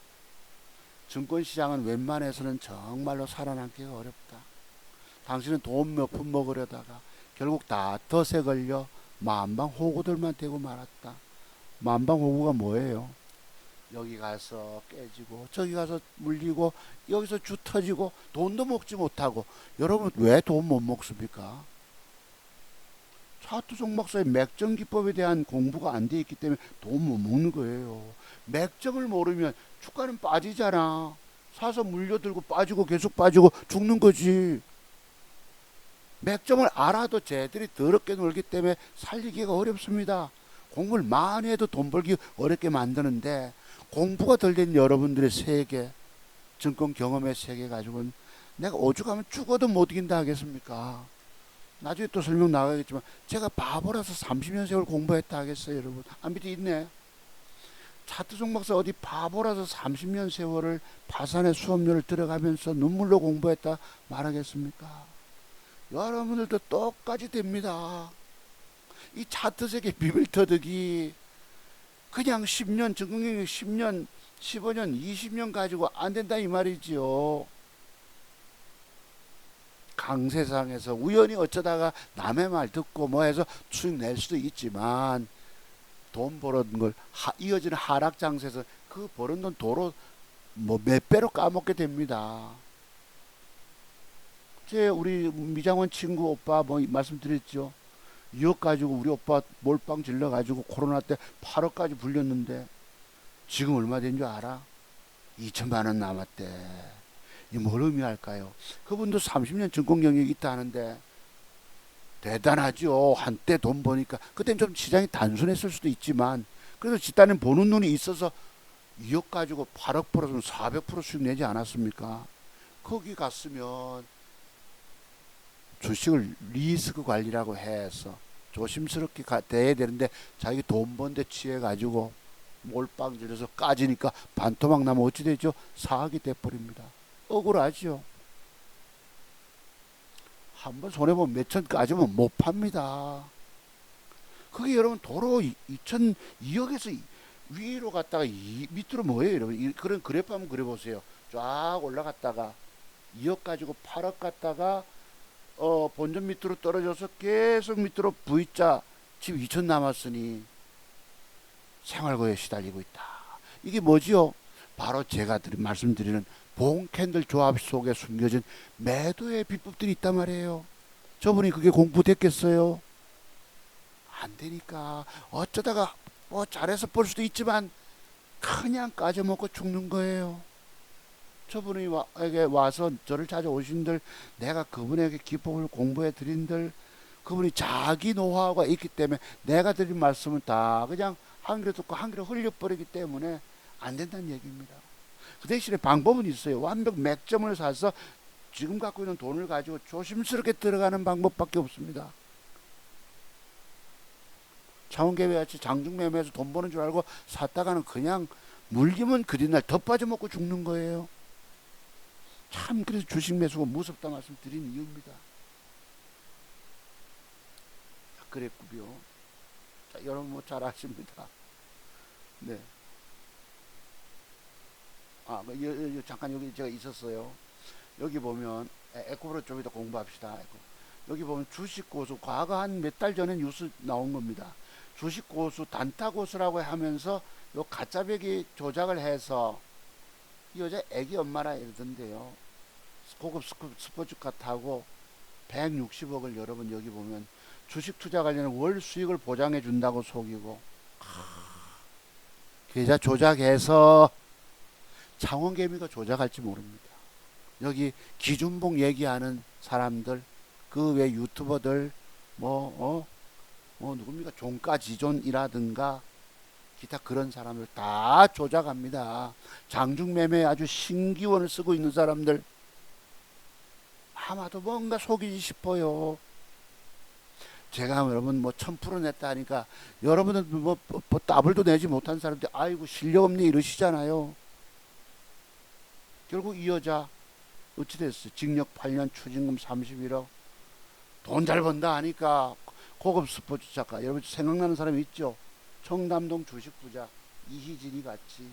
증권시장은 웬만해서는 정말로 살아남기가 어렵다. 당신은 돈 몇 푼 먹으려다가 결국 다 덫에 걸려 만방호구들만 되고 말았다. 만방호구가 뭐예요? 여기 가서 깨지고 저기 가서 물리고 여기서 주 터지고 돈도 먹지 못하고. 여러분 왜 돈 못 먹습니까? 차투종 박사의 맥정기법에 대한 공부가 안 돼 있기 때문에 돈 못 먹는 거예요. 맥정을 모르면 주가는 빠지잖아. 사서 물려들고 빠지고 계속 빠지고 죽는 거지. 맥점을 알아도 쟤들이 더럽게 놀기 때문에 살리기가 어렵습니다. 공부를 많이 해도 돈 벌기 어렵게 만드는데, 공부가 덜 된 여러분들의 세계, 증권 경험의 세계 가지고는 내가 오죽하면 죽어도 못 이긴다 하겠습니까? 나중에 또 설명 나가겠지만 제가 바보라서 30년 세월 공부했다 하겠어요, 여러분? 안 밑에 있네. 차트종 박사 어디 바보라서 30년 세월을 파산의 수업료를 들어가면서 눈물로 공부했다 말하겠습니까? 여러분들도 똑같이 됩니다. 이 차트 세계 비밀 터득이 그냥 10년, 증권경력 10년, 15년, 20년 가지고 안 된다 이 말이지요. 강세상에서 우연히 어쩌다가 남의 말 듣고 뭐 해서 수익 낼 수도 있지만, 돈 벌은 걸 이어지는 하락 장세에서 그 벌은 돈 도로 뭐 몇 배로 까먹게 됩니다. 제 우리 미장원 친구 오빠 뭐 말씀드렸죠. 2억 가지고 우리 오빠 몰빵 질러 가지고 코로나 때 8억까지 불렸는데 지금 얼마 된 줄 알아? 2천만 원 남았대. 이 뭘 의미할까요? 그분도 30년 증권 경력이 있다 하는데 대단하죠. 한때 돈 버니까. 그땐 좀 시장이 단순했을 수도 있지만 그래도 집단은 보는 눈이 있어서 2억 가지고 8억 벌었으면 400% 수익 내지 않았습니까? 거기 갔으면 주식을 리스크 관리라고 해서 조심스럽게 대해야 되는데 자기 돈 번데 취해 가지고 몰빵 질러서 까지니까 반토막 나면 어찌 되죠? 사악이 돼버립니다. 억울하죠. 한번 손해보면 몇천 까지면 못 팝니다. 그게 여러분 도로 2억에서 위로 갔다가 밑으로 뭐예요 여러분? 그런 그래프 한번 그려보세요. 쫙 올라갔다가 2억 가지고 8억 갔다가 본전 밑으로 떨어져서 계속 밑으로 V자 지금 2천 남았으니 생활고에 시달리고 있다. 이게 뭐지요? 바로 제가 말씀드리는 봉 캔들 조합 속에 숨겨진 매도의 비법들이 있단 말이에요. 저분이 그게 공부됐겠어요? 안 되니까 어쩌다가 뭐 잘해서 볼 수도 있지만 그냥 까져먹고 죽는 거예요. 저분이 에게 와서 저를 찾아오신들, 내가 그분에게 기법을 공부해 드린들, 그분이 자기 노하우가 있기 때문에 내가 드린 말씀은 다 그냥 한 귀로 듣고 한 귀로 흘려버리기 때문에 안 된다는 얘기입니다. 그 대신에 방법은 있어요. 완벽 맥점을 사서 지금 갖고 있는 돈을 가지고 조심스럽게 들어가는 방법밖에 없습니다. 차원개배같이 장중매매해서 돈 버는 줄 알고 샀다가는 그냥 물리면 그뒷날 더 빠져먹고 죽는 거예요. 참 그래서 주식 매수가 무섭다 말씀드린 이유입니다. 그랬고요. 자, 여러분 뭐 잘 아십니다. 네. 잠깐 여기 제가 있었어요. 여기 보면 에코브로 좀 이따 공부합시다. 여기 보면 주식 고수, 과거 한 몇 달 전에 뉴스 나온 겁니다. 주식 고수 단타 고수라고 하면서 요 가짜배기 조작을 해서 이 여자 애기 엄마라 이러던데요. 고급 스포츠카 타고 160억을 여러분 여기 보면 주식 투자 관련 월 수익을 보장해 준다고 속이고 계좌 조작해서 창원개미가 조작할지 모릅니다. 여기 기준봉 얘기하는 사람들, 그 외 유튜버들 누굽니까? 종가지존이라든가 기타 그런 사람들 다 조작합니다. 장중매매에 아주 신기원을 쓰고 있는 사람들 아마도 뭔가 속이지 싶어요. 제가 여러분 1000% 냈다 하니까 여러분들 더블도 내지 못한 사람들 아이고 실력 없네 이러시잖아요. 결국 이 여자 어찌 됐어? 징역 8년 추징금 31억. 돈 잘 번다 하니까 고급 스포츠 작가 여러분 생각나는 사람이 있죠? 청담동 주식 부자 이희진이 같이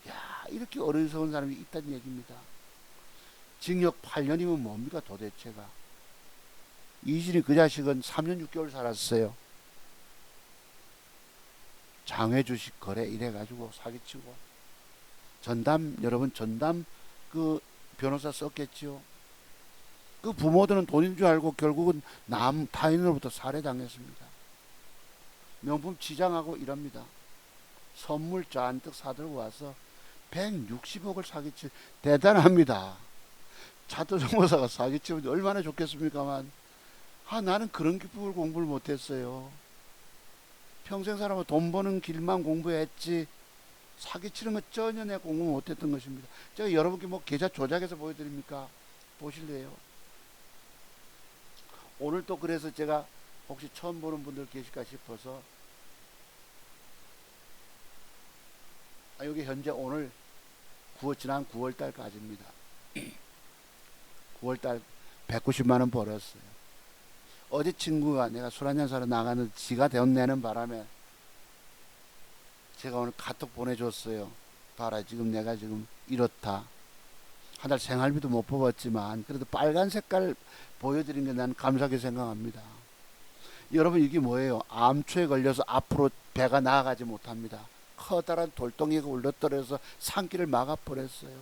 야, 이렇게 어리석은 사람이 있다는 얘기입니다. 징역 8년이면 뭡니까 도대체가. 이진이 그 자식은 3년 6개월 살았어요. 장외 주식 거래 이래가지고 사기치고. 전담, 여러분 전담 그 변호사 썼겠지요. 그 부모들은 돈인 줄 알고 결국은 타인으로부터 살해당했습니다. 명품 치장하고 이럽니다. 선물 잔뜩 사들고 와서 160억을 사기치. 대단합니다. 차도정보사가 사기치면 얼마나 좋겠습니까만. 나는 그런 기법을 공부를 못했어요. 평생 살아면 돈 버는 길만 공부했지 사기치는 거 전혀 내 공부 못했던 것입니다. 제가 여러분께 뭐 계좌 조작해서 보여드립니까? 보실래요? 오늘 또 그래서 제가 혹시 처음 보는 분들 계실까 싶어서 여기 현재 오늘 지난 9월달까지입니다. 9월달 190만원 벌었어요. 어제 친구가 내가 술 한잔 사러 나가는 지가 돈 내는 바람에 제가 오늘 카톡 보내줬어요. 봐라 지금 내가 지금 이렇다. 한 달 생활비도 못 뽑았지만 그래도 빨간 색깔 보여드린 게 나는 감사하게 생각합니다. 여러분 이게 뭐예요? 암초에 걸려서 앞으로 배가 나아가지 못합니다. 커다란 돌덩이가 울려떨어서 산길을 막아버렸어요.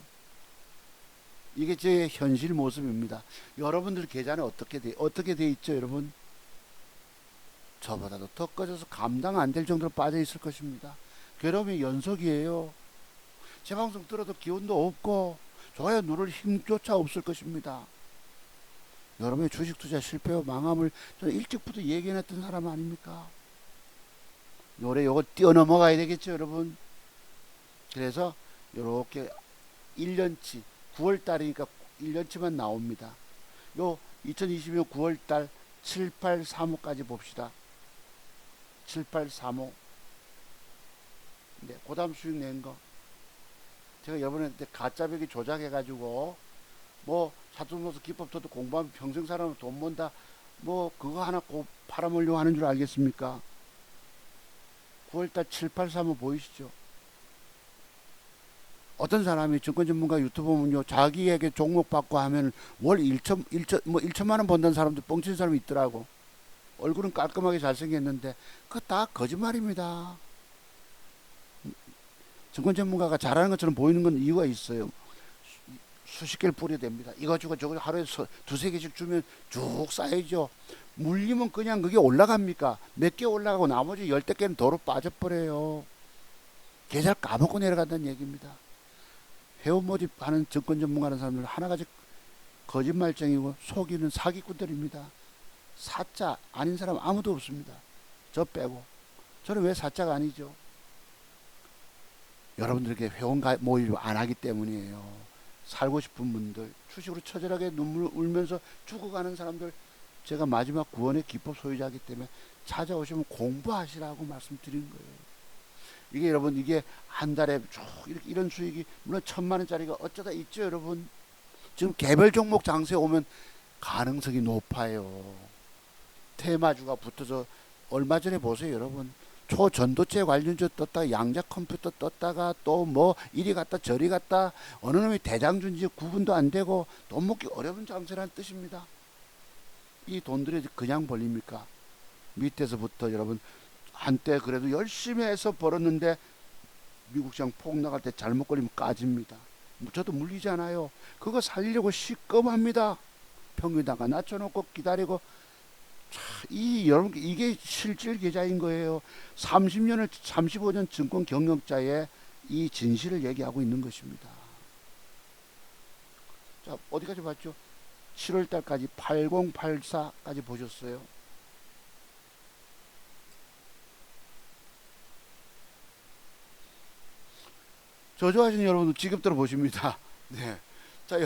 이게 제 현실 모습입니다. 여러분들 계좌는 어떻게 돼 있죠 여러분? 저보다도 더 꺼져서 감당 안 될 정도로 빠져 있을 것입니다. 괴로움의 연속이에요. 제 방송 들어도 기운도 없고 좋아요 누를 힘조차 없을 것입니다. 여러분의 주식 투자 실패와 망함을 저는 일찍부터 얘기해놨던 사람 아닙니까? 요거 뛰어넘어가야 되겠죠 여러분. 그래서 요렇게 1년치 9월달이니까 1년치만 나옵니다. 요 2020년 9월달 7835까지 봅시다. 7835. 네, 그 다음 수익 낸 거. 제가 여러분한테 가짜배기 조작해가지고 뭐 사돈노스 기법도 공부하면 평생 살아면 돈 번다 뭐 그거 하나 꼭 팔아먹으려고 하는 줄 알겠습니까? 9월달 7835 보이시죠? 어떤 사람이 증권 전문가 유튜브 보면요 자기에게 종목 받고 하면 월 1천만 원 번다는 사람도 뻥친 사람이 있더라고. 얼굴은 깔끔하게 잘생겼는데 그거 다 거짓말입니다. 증권 전문가가 잘하는 것처럼 보이는 건 이유가 있어요. 수십 개를 뿌려야 됩니다. 이거 주고 저거 하루에 두세 개씩 주면 쭉 쌓이죠. 물리면 그냥 그게 올라갑니까? 몇 개 올라가고 나머지 열댓 개는 도로 빠져버려요. 계좌를 까먹고 내려간다는 얘기입니다. 회원 모집하는 증권 전문가라는 사람들 하나같이 거짓말쟁이고 속이는 사기꾼들입니다. 사자 아닌 사람 아무도 없습니다. 저 빼고. 저는 왜 사자가 아니죠? 여러분들에게 회원 모집 안 하기 때문이에요. 살고 싶은 분들, 주식으로 처절하게 눈물 울면서 죽어가는 사람들, 제가 마지막 구원의 기법 소유자이기 때문에 찾아오시면 공부하시라고 말씀드린 거예요. 이게 여러분 이게 한 달에 쭉 이런 수익이 물론 1,000만 원짜리가 어쩌다 있죠 여러분. 지금 개별 종목 장세에 오면 가능성이 높아요. 테마주가 붙어서 얼마 전에 보세요 여러분. 초전도체 관련주 떴다가 양자 컴퓨터 떴다가 또 뭐 이리 갔다 저리 갔다 어느 놈이 대장주인지 구분도 안 되고 돈 먹기 어려운 장세라는 뜻입니다. 이 돈들이 그냥 벌립니까? 밑에서부터 여러분 한때 그래도 열심히 해서 벌었는데 미국 시장 폭 나갈 때 잘못 걸리면 까집니다. 저도 물리잖아요. 그거 살리려고 시꺼합니다. 평균단가 낮춰놓고 기다리고 여러분 이게 실질 계좌인 거예요. 30년을 35년 증권 경력자의 이 진실을 얘기하고 있는 것입니다. 자 어디까지 봤죠? 7월달까지 8084까지 보셨어요. 저조하신 여러분들 지금 들어보십니다. 네. 자,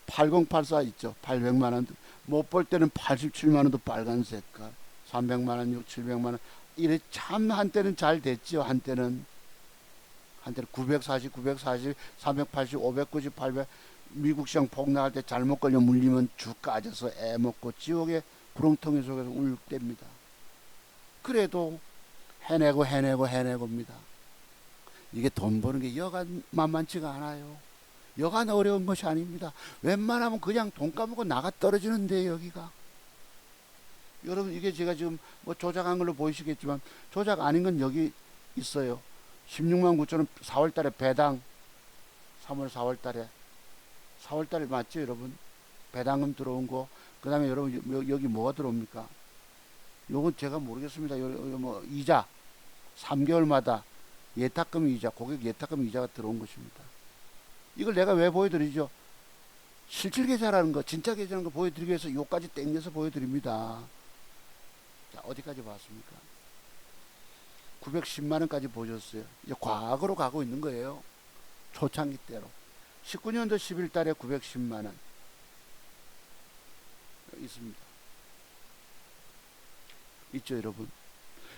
8084 있죠. 800만원. 못 볼 때는 87만원도 빨간 색깔. 300만원, 700만원. 이래 참 한때는 잘 됐죠. 한때는 940, 380, 590, 800. 미국 시장 폭 나갈 때 잘못 걸려 물리면 죽 까져서 애 먹고 지옥의 구렁텅이 속에서 울때입니다. 그래도 해내고입니다. 이게 돈 버는 게 여간 만만치가 않아요. 여간 어려운 것이 아닙니다. 웬만하면 그냥 돈 까먹고 나가 떨어지는데 여기가. 여러분 이게 제가 지금 뭐 조작한 걸로 보이시겠지만 조작 아닌 건 여기 있어요. 16만 9천 원 4월 달에 배당 3월 4월 달에 맞죠 여러분? 배당금 들어온 거. 그 다음에 여러분 여기 뭐가 들어옵니까? 요건 제가 모르겠습니다. 뭐 이자 3개월마다 예탁금 이자, 고객 예탁금 이자가 들어온 것입니다. 이걸 내가 왜 보여드리죠? 실질 계좌라는 거, 진짜 계좌라는 거 보여드리기 위해서 요까지 땡겨서 보여드립니다. 자, 어디까지 봤습니까? 910만 원까지 보셨어요. 이제 과거로 가고 있는 거예요. 초창기 때로. 19년도 10일 달에 910만 원 있습니다. 있죠, 여러분?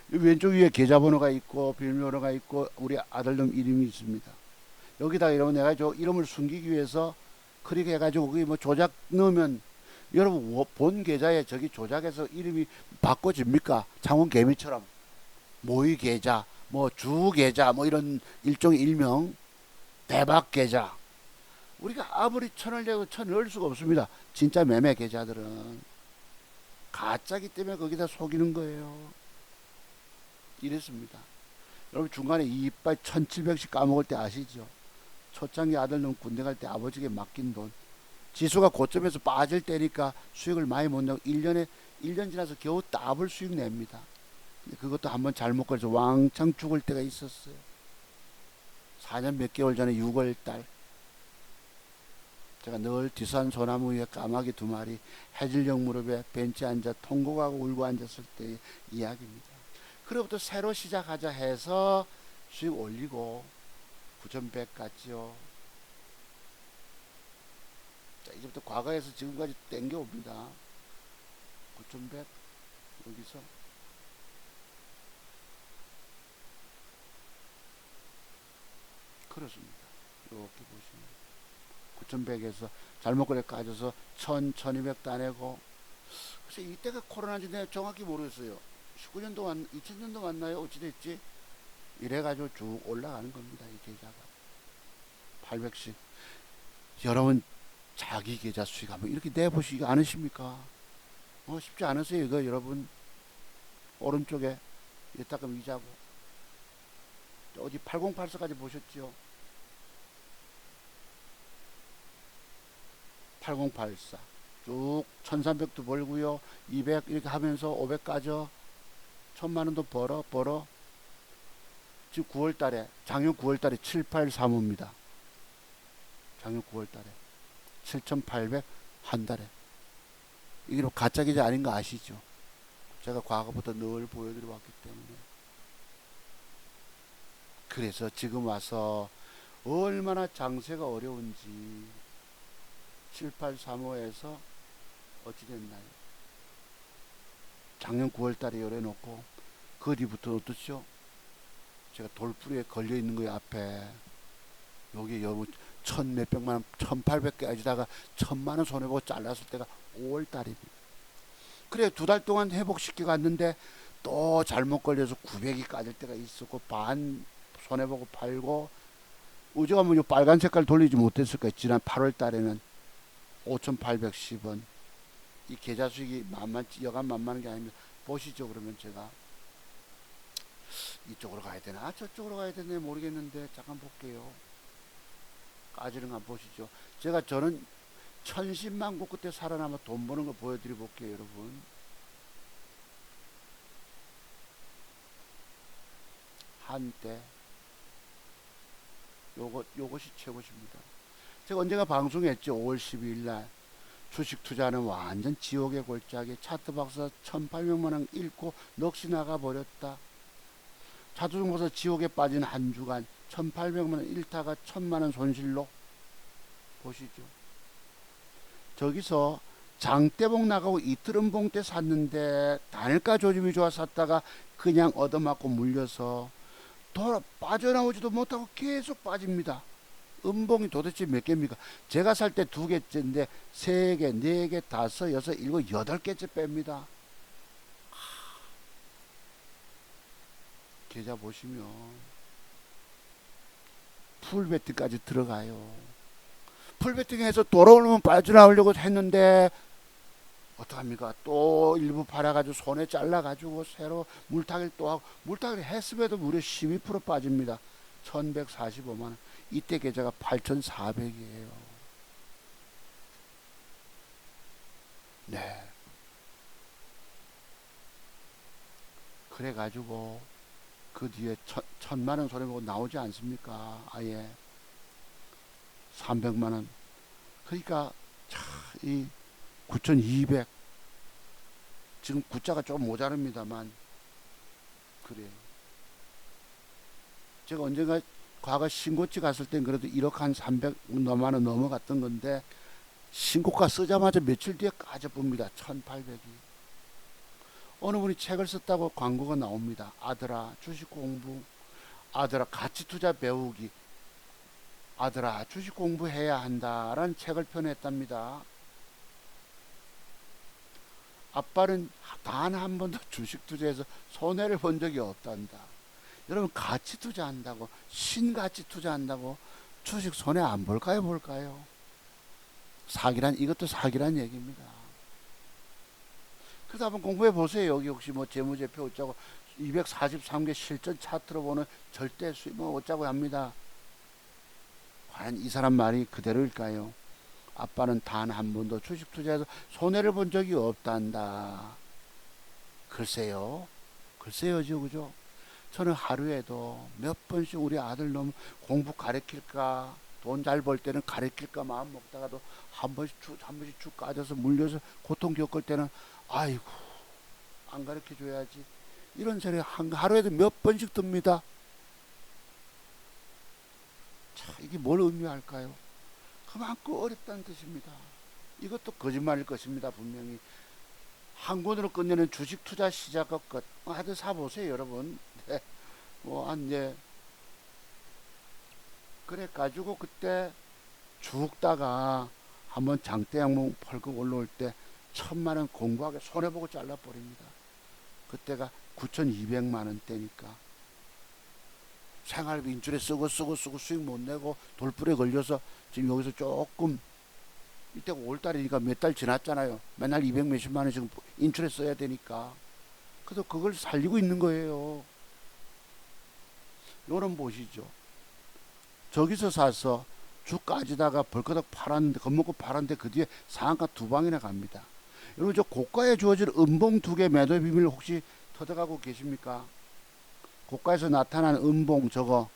왼쪽 위에 계좌번호가 있고 비밀번호가 있고 우리 아들놈 이름이 있습니다. 여기다 여러분 내가 저 이름을 숨기기 위해서 클릭해가지고 거기 뭐 조작 넣으면 여러분 본 계좌에 저기 조작해서 이름이 바꿔집니까? 창원 개미처럼 모의 계좌, 뭐 주 계좌, 뭐 이런 일종의 일명 대박 계좌. 우리가 아무리 천을 내고 천 넣을 수가 없습니다. 진짜 매매 계좌들은 가짜기 때문에 거기다 속이는 거예요. 이랬습니다. 여러분 중간에 이빨 1700씩 까먹을 때 아시죠? 초창기 아들놈 군대 갈 때 아버지에게 맡긴 돈. 지수가 고점에서 빠질 때니까 수익을 많이 못 내고 1년 지나서 겨우 더블 수익 냅니다. 그것도 한번 잘못 걸려서 왕창 죽을 때가 있었어요. 4년 몇 개월 전에 6월 달 제가 늘 뒤산 소나무 위에 까마귀 2마리 해질녘 무릎에 벤치에 앉아 통곡하고 울고 앉았을 때의 이야기입니다. 그로부터 새로 시작하자 해서 수익 올리고 9,100 갔죠. 자, 이제부터 과거에서 지금까지 땡겨옵니다. 9,100 여기서 그렇습니다. 이렇게 보시면 9,100에서 잘못 거래 까져서 1,000, 1,200 따내고. 그래서 이때가 코로나인지 내가 정확히 모르겠어요. 19년도 2000년도 맞나요? 어찌됐지? 이래가지고 쭉 올라가는 겁니다. 이 계좌가 800씩. 여러분 자기 계좌 수익 한번 이렇게 내보시지 않으십니까? 쉽지 않으세요 이거 여러분. 오른쪽에 예탁금 이자고 어디 8084까지 보셨죠? 8084 쭉 1300도 벌고요. 200 이렇게 하면서 500 까져 1000만원도 벌어 지금 9월달에 작년 9월달에 7835입니다. 작년 9월달에 7800 한 달에. 이게 가짜 계좌 아닌 거 아시죠? 제가 과거부터 늘 보여드려 왔기 때문에. 그래서 지금 와서 얼마나 장세가 어려운지 7835에서 어찌 됐나요? 작년 9월달에 열어놓고 그 뒤부터 어떻죠? 제가 돌풀이에 걸려 있는 거예요. 앞에 여기 여러분 1000 몇백만원 1800개 아지다가 1000만원 손해보고 잘랐을 때가 5월달입니다. 그래 2달 동안 회복시켜 갔는데 또 잘못 걸려서 900이 까질 때가 있었고 반 손해보고 팔고 우주가 뭐 빨간 색깔 돌리지 못했을 거예요. 지난 8월달에는 5810원. 이 계좌 수익이 여간 만만한 게 아닙니다. 보시죠. 그러면 제가 이쪽으로 가야 되나 저쪽으로 가야 되나 모르겠는데 잠깐 볼게요. 까지는 거 보시죠. 저는 1010만 국 그때 살아남아 돈 버는 거 보여드려 볼게요. 여러분 한때 요것이 최고십니다. 제가 언젠가 방송했죠. 5월 12일 날 주식 투자는 완전 지옥의 골짜기. 차트박사 1800만원 잃고 넋이 나가 버렸다. 차트중보사 지옥에 빠진 한 주간 1800만원 잃다가 1000만원 손실로. 보시죠. 저기서 장대봉 나가고 이틀은봉 때 샀는데 단일가 조짐이 좋아 샀다가 그냥 얻어맞고 물려서 빠져나오지도 못하고 계속 빠집니다. 음봉이 도대체 몇 개입니까? 제가 살 때 2개째인데 3개, 4개, 5, 6, 7, 8개째 뺍니다. 계좌 보시면 풀베팅까지 들어가요. 풀베팅해서 돌아오면 빠져나오려고 했는데 어떡합니까? 또 일부 팔아가지고 손에 잘라가지고 새로 물타기를 또 하고, 물타기를 했음에도 무려 12% 빠집니다. 1145만원. 이때 계좌가 8400이에요. 네. 그래가지고 그 뒤에 1000만원 손해보고 나오지 않습니까? 아예 300만원. 그러니까 이 9200, 지금 구자가 좀 모자랍니다만 그래요. 제가 언젠가 과거 신고치 갔을 땐 그래도 1억 한 300만 원 넘어갔던 건데, 신고가 쓰자마자 며칠 뒤에 까져봅니다. 1800이. 어느 분이 책을 썼다고 광고가 나옵니다. 아들아 주식 공부, 아들아 가치 투자 배우기, 아들아 주식 공부해야 한다라는 책을 펴냈답니다. 아빠는 단 한 번도 주식 투자에서 손해를 본 적이 없단다. 여러분, 가치 투자한다고, 신가치 투자한다고 주식 손해 안 볼까요? 볼까요? 사기란, 이것도 사기란 얘기입니다. 그래서 한번 공부해 보세요. 여기 혹시 뭐 재무제표 어쩌고 243개 실전 차트로 보는 절대 수익 뭐 어쩌고 합니다. 과연 이 사람 말이 그대로일까요? 아빠는 단 한 번도 주식 투자해서 손해를 본 적이 없단다. 글쎄요. 글쎄요죠, 그죠? 저는 하루에도 몇 번씩 우리 아들 놈 공부 가르칠까, 돈 잘 벌 때는 가르칠까 마음 먹다가도 한 번씩 쭉 까져서 물려서 고통 겪을 때는 아이고 안 가르쳐 줘야지, 이런 생각이 하루에도 몇 번씩 듭니다. 자, 이게 뭘 의미할까요? 그만큼 어렵다는 뜻입니다. 이것도 거짓말일 것입니다. 분명히 한 권으로 끝내는 주식 투자 시작과 끝. 하여튼 사보세요, 여러분. 네. 이제 그래 가지고 그때 죽다가 한번 장대양봉 펄컥 올라올 때 1000만원 공부하게 손해보고 잘라버립니다. 그때가 9200만 원대니까 생활비 인출에 쓰고 수익 못 내고 돌불에 걸려서 지금 여기서 조금, 이때가 5월달이니까 몇 달 지났잖아요. 맨날 200 몇십만 원 지금 인출에 써야 되니까. 그래서 그걸 살리고 있는 거예요. 요런 보시죠. 저기서 사서 주 까지다가 벌거덕 팔았는데, 겁먹고 팔았는데 그 뒤에 상한가 2방이나 갑니다. 여러분, 저 고가에 주어질 음봉 2개 매도 비밀 혹시 터득하고 계십니까? 고가에서 나타난 음봉 저거,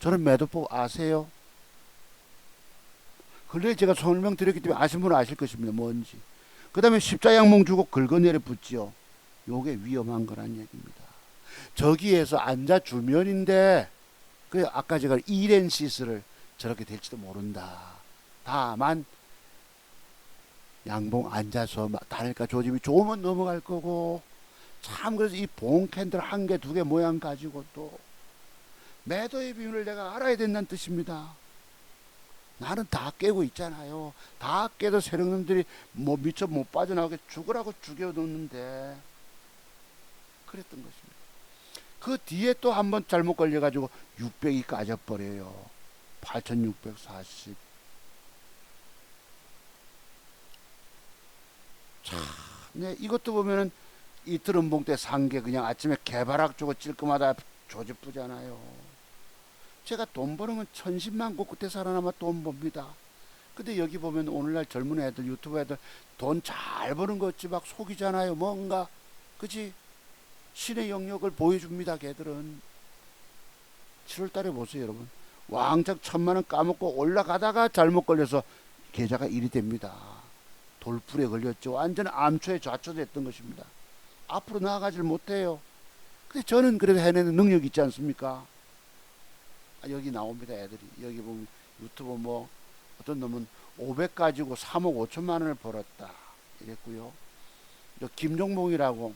저는 매도법 아세요? 근래 제가 설명드렸기 때문에 아신 분은 아실 것입니다. 뭔지. 그 다음에 십자양봉 주고 긁어내려 붙지요. 요게 위험한 거란 얘기입니다. 저기에서 앉아 주면인데, 그 아까 제가 이렌시스를 저렇게 될지도 모른다. 다만 양봉 앉아서 단일가 조짐이 좋으면 넘어갈 거고, 참 그래서 이 봉 캔들 한 개, 2개 모양 가지고 또 매도의 비율을 내가 알아야 된다는 뜻입니다. 나는 다 깨고 있잖아요. 다 깨도 세력놈들이 뭐 미처 못 빠져나오게 죽으라고 죽여놓는데, 그랬던 것입니다. 그 뒤에 또 한 번 잘못 걸려가지고 600이 까져버려요. 8640. 참, 네, 이것도 보면은 이틀 음봉 때 산 게 그냥 아침에 개바락 주고 찔끔하다 조집부잖아요. 제가 돈 버는 건 천신만고 끝에 살아남아 돈 법니다. 근데 여기 보면 오늘날 젊은 애들, 유튜브 애들 돈 잘 버는 거 어찌 막 속이잖아요. 뭔가, 그치? 신의 영역을 보여줍니다. 걔들은. 7월달에 보세요, 여러분. 왕창 1000만원 까먹고 올라가다가 잘못 걸려서 계좌가 1이 됩니다. 돌풀에 걸렸죠. 완전 암초에 좌초됐던 것입니다. 앞으로 나아가질 못해요. 근데 저는 그래도 해내는 능력이 있지 않습니까? 여기 나옵니다, 애들이. 여기 보면 유튜브 뭐 어떤 놈은 500 가지고 3억 5천만 원을 벌었다 이랬고요. 김종봉이라고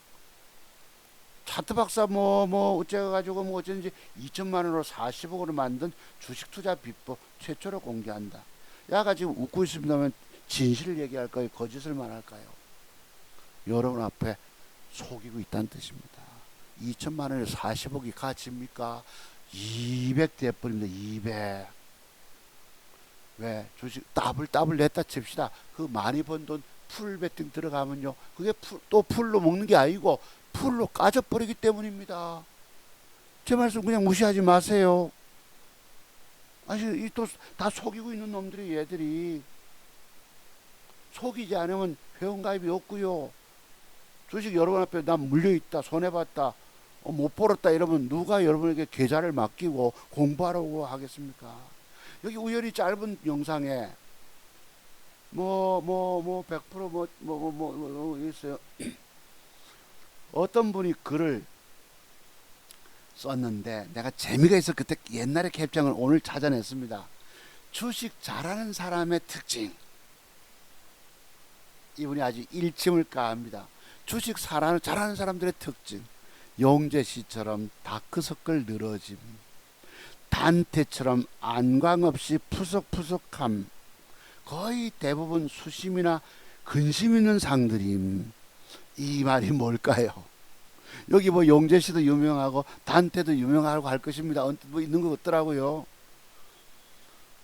차트 박사 뭐 어째가 가지고 뭐 어쩐지 2천만 원으로 40억으로 만든 주식 투자 비법 최초로 공개한다. 야가 지금 웃고 있습니다만 진실을 얘기할까요? 거짓을 말할까요? 여러분 앞에 속이고 있다는 뜻입니다. 2천만 원에 40억이 가치입니까? 200 돼버립니다. 200. 왜? 주식 더블 냈다 칩시다. 그 많이 번 돈 풀베팅 들어가면요. 그게 또 풀로 먹는 게 아니고 풀로 까져버리기 때문입니다. 제 말씀 그냥 무시하지 마세요. 아니, 또 다 속이고 있는 놈들이 얘들이. 속이지 않으면 회원가입이 없고요. 주식 여러분 앞에 난 물려있다, 손해봤다, 못 벌었다 이러면 누가 여러분에게 계좌를 맡기고 공부하라고 하겠습니까? 여기 우연히 짧은 영상에 100% 있어요. 어떤 분이 글을 썼는데 내가 재미가 있어 그때 옛날의 캡장을 오늘 찾아냈습니다. 주식 잘하는 사람의 특징. 이분이 아주 일침을 가합니다. 주식 잘하는 사람들의 특징. 용재 씨처럼 다크서클 늘어짐, 단테처럼 안광 없이 푸석푸석함, 거의 대부분 수심이나 근심 있는 상들임. 이 말이 뭘까요? 여기 뭐 용재 씨도 유명하고 단테도 유명하고 할 것입니다. 뭐 있는 거 없더라고요.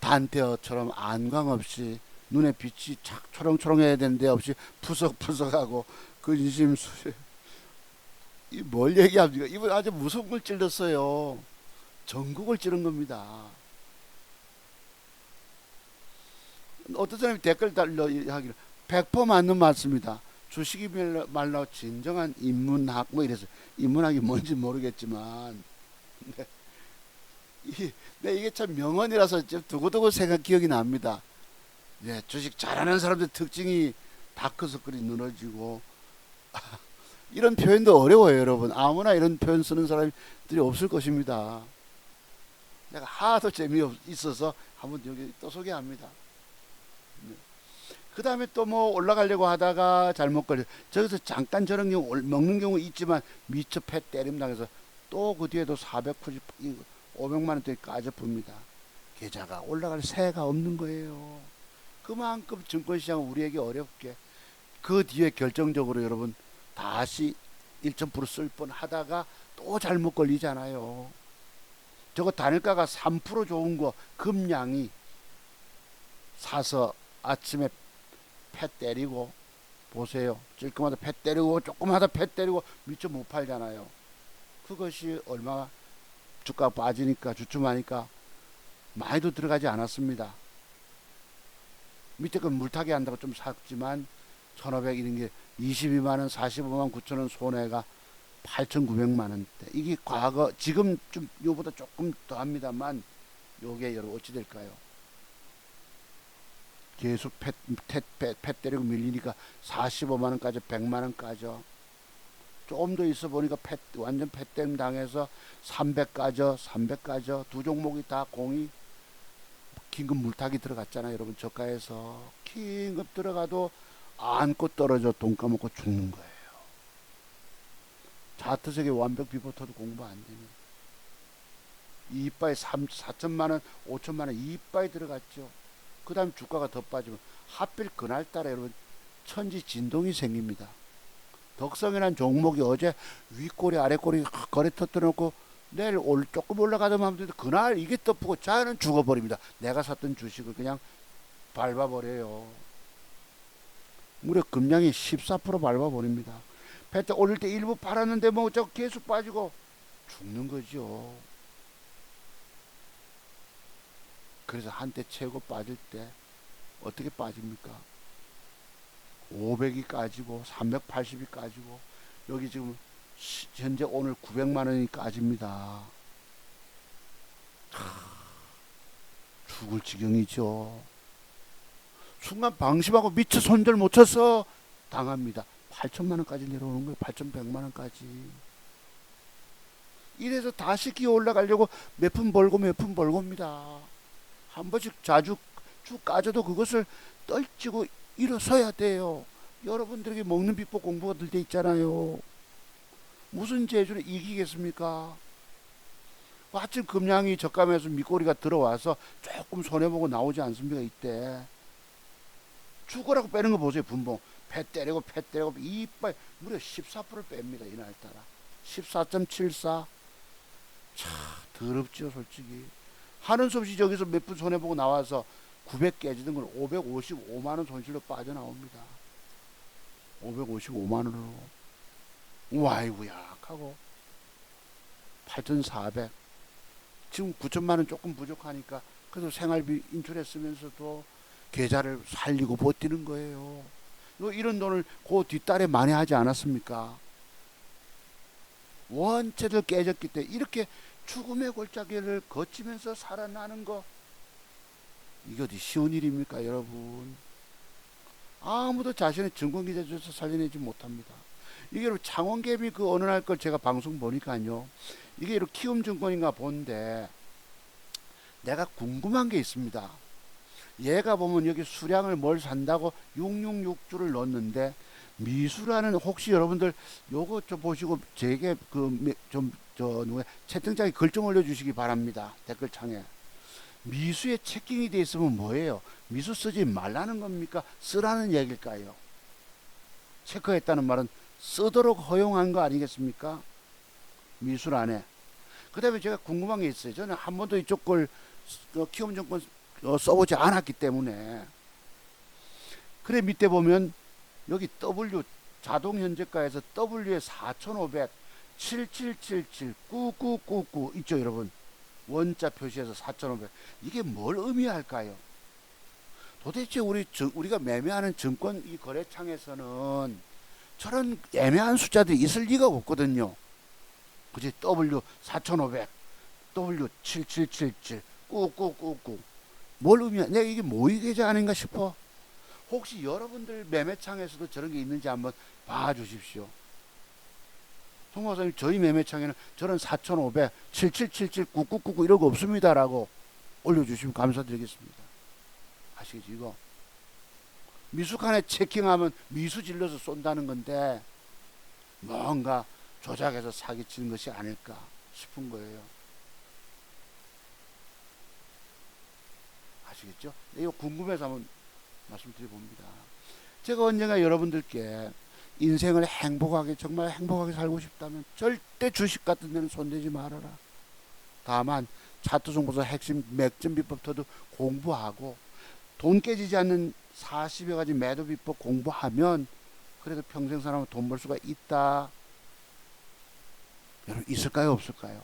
단테처럼 안광 없이 눈에 빛이 착 초롱초롱해야 되는데 없이 푸석푸석하고 근심 수심. 이 뭘 얘기합니까? 이분 아주 무서운 걸 찔렀어요. 전국을 찌른 겁니다. 어떤 사람이 댓글 달려 하기를 100% 맞는 말씀이다. 주식이 말로 진정한 인문학 뭐 이래서 인문학이 뭔지 모르겠지만 이게 참 명언이라서 두고두고 생각 기억이 납니다. 예, 주식 잘하는 사람들 특징이 다크서클이 늘어지고 이런 표현도 어려워요, 여러분. 아무나 이런 표현 쓰는 사람들이 없을 것입니다. 내가 하도 재미있어서 한번 여기 또 소개합니다. 그 다음에 또 뭐 올라가려고 하다가 잘못 걸려. 저기서 잠깐 저런 경우 먹는 경우 있지만 미처 패 때림 당해서 또 그 뒤에도 500만 원대에 까져봅니다. 계좌가 올라갈 새가 없는 거예요. 그만큼 증권시장은 우리에게 어렵게 그 뒤에 결정적으로 여러분 다시 1.9% 쓸 뻔 하다가 또 잘못 걸리잖아요. 저거 단일가가 3% 좋은 거 금량이 사서 아침에 패 때리고 보세요. 찔끔하다 패 때리고 조금하다 패 때리고 미처 못 팔잖아요. 그것이 얼마나 주가 빠지니까 주춤하니까 많이도 들어가지 않았습니다. 밑에 건 물타기 한다고 좀 샀지만 1500 이런 게 22만원 45만 9천원 손해가 8,900만원대. 이게 과거 지금 좀 요보다 조금 더 합니다만 요게 여러분 어찌 될까요? 계속 패 때리고 밀리니까 45만원까지 100만원까지 좀 더 있어 보니까 완전 패땡 당해서 300까지 두 종목이 다 공이 긴급 물타기 들어갔잖아요. 여러분 저가에서 긴급 들어가도 안고 떨어져 돈 까먹고 죽는 거예요. 차트세계 완벽 비포터도 공부 안 되는. 이빠이 4천만원 5천만원 이빠이 들어갔죠. 그 다음 주가가 더 빠지면 하필 그날따라 여러분 천지 진동이 생깁니다. 덕성이라는 종목이 어제 윗꼬리 아랫꼬리 거래 터뜨려놓고 내일 조금 올라가더만 하면 그날 이게 덮고 자는 죽어버립니다. 내가 샀던 주식을 그냥 밟아버려요. 무려 금량이 14% 밟아버립니다. 배때 올릴 때 일부 팔았는데 뭐 저 계속 빠지고 죽는 거죠. 그래서 한때 최고 빠질 때 어떻게 빠집니까? 500이 까지고 380이 까지고 여기 지금 현재 오늘 900만 원이 까집니다. 죽을 지경이죠. 순간 방심하고 미처 손절 못 쳐서 당합니다. 8천만 원까지 내려오는 거예요. 8,100만 원까지. 이래서 다시 기어 올라가려고 몇 푼 벌고입니다. 한 번씩 자주 쭉 까져도 그것을 떨치고 일어서야 돼요. 여러분들에게 먹는 비법 공부가 들 때 있잖아요. 무슨 재주로 이기겠습니까? 마침 금량이 적감해서 밑꼬리가 들어와서 조금 손해보고 나오지 않습니까? 이때 죽으라고 빼는 거 보세요. 분봉 패 때리고 이빨 무려 14% 뺍니다. 이날따라 14.74. 차 더럽죠, 솔직히. 하는 수 없이 저기서 몇 분 손해보고 나와서 900 깨지던 걸 555만 원 손실로 빠져나옵니다. 555만 원으로. 와이구야 하고 8,400. 지금 9천만 원 조금 부족하니까 그래도 생활비 인출했으면서도 계좌를 살리고 버티는 거예요. 이런 돈을 그 뒷달에 많이 하지 않았습니까? 원체를 깨졌기 때문에 이렇게 죽음의 골짜기를 거치면서 살아나는 거, 이게 어디 쉬운 일입니까, 여러분? 아무도 자신의 증권기자 줘서 살려내지 못합니다. 이게 창원개미 그 어느 날 걸 제가 방송 보니까요, 이게 키움증권인가 본데 내가 궁금한 게 있습니다. 얘가 보면 여기 수량을 뭘 산다고 666주를 넣었는데, 미수라는, 혹시 여러분들 요거 좀 보시고 제게 채팅창에 글 좀 올려주시기 바랍니다. 댓글창에. 미수에 체킹이 돼 있으면 뭐예요? 미수 쓰지 말라는 겁니까? 쓰라는 얘기일까요? 체크했다는 말은 쓰도록 허용한 거 아니겠습니까? 미술안에. 그 다음에 제가 궁금한 게 있어요. 저는 한 번도 이쪽 걸 키움증권 써보지 않았기 때문에. 그래 밑에 보면 여기 W 자동 현재가에서 W에 4,500 7777 9999 있죠, 여러분. 원자 표시해서 4,500. 이게 뭘 의미할까요? 도대체 우리가 매매하는 증권 이 거래창에서는 저런 애매한 숫자들이 있을 리가 없거든요. 그지? W 4,500 W 7777 꾹꾹꾹꾹. 뭘 의미하냐? 내가 이게 모의 계좌 아닌가 싶어. 혹시 여러분들 매매창에서도 저런 게 있는지 한번 봐주십시오. 송 박사님, 저희 매매창에는 저런 4,500 7777 9999 이런 거 없습니다라고 올려주시면 감사드리겠습니다. 아시겠지? 이거 미수칸에 체킹하면 미수 질러서 쏜다는 건데 뭔가 조작해서 사기치는 것이 아닐까 싶은 거예요. 아시겠죠? 이거 궁금해서 한번 말씀드려봅니다. 제가 언젠가 여러분들께 인생을 행복하게, 정말 행복하게 살고 싶다면 절대 주식 같은 데는 손대지 말아라. 다만 차트 정보서 핵심 맥점 비법터도 공부하고 돈 깨지지 않는 40여 가지 매도 비법 공부하면 그래도 평생 살아면 돈 벌 수가 있다. 여러분, 있을까요, 없을까요?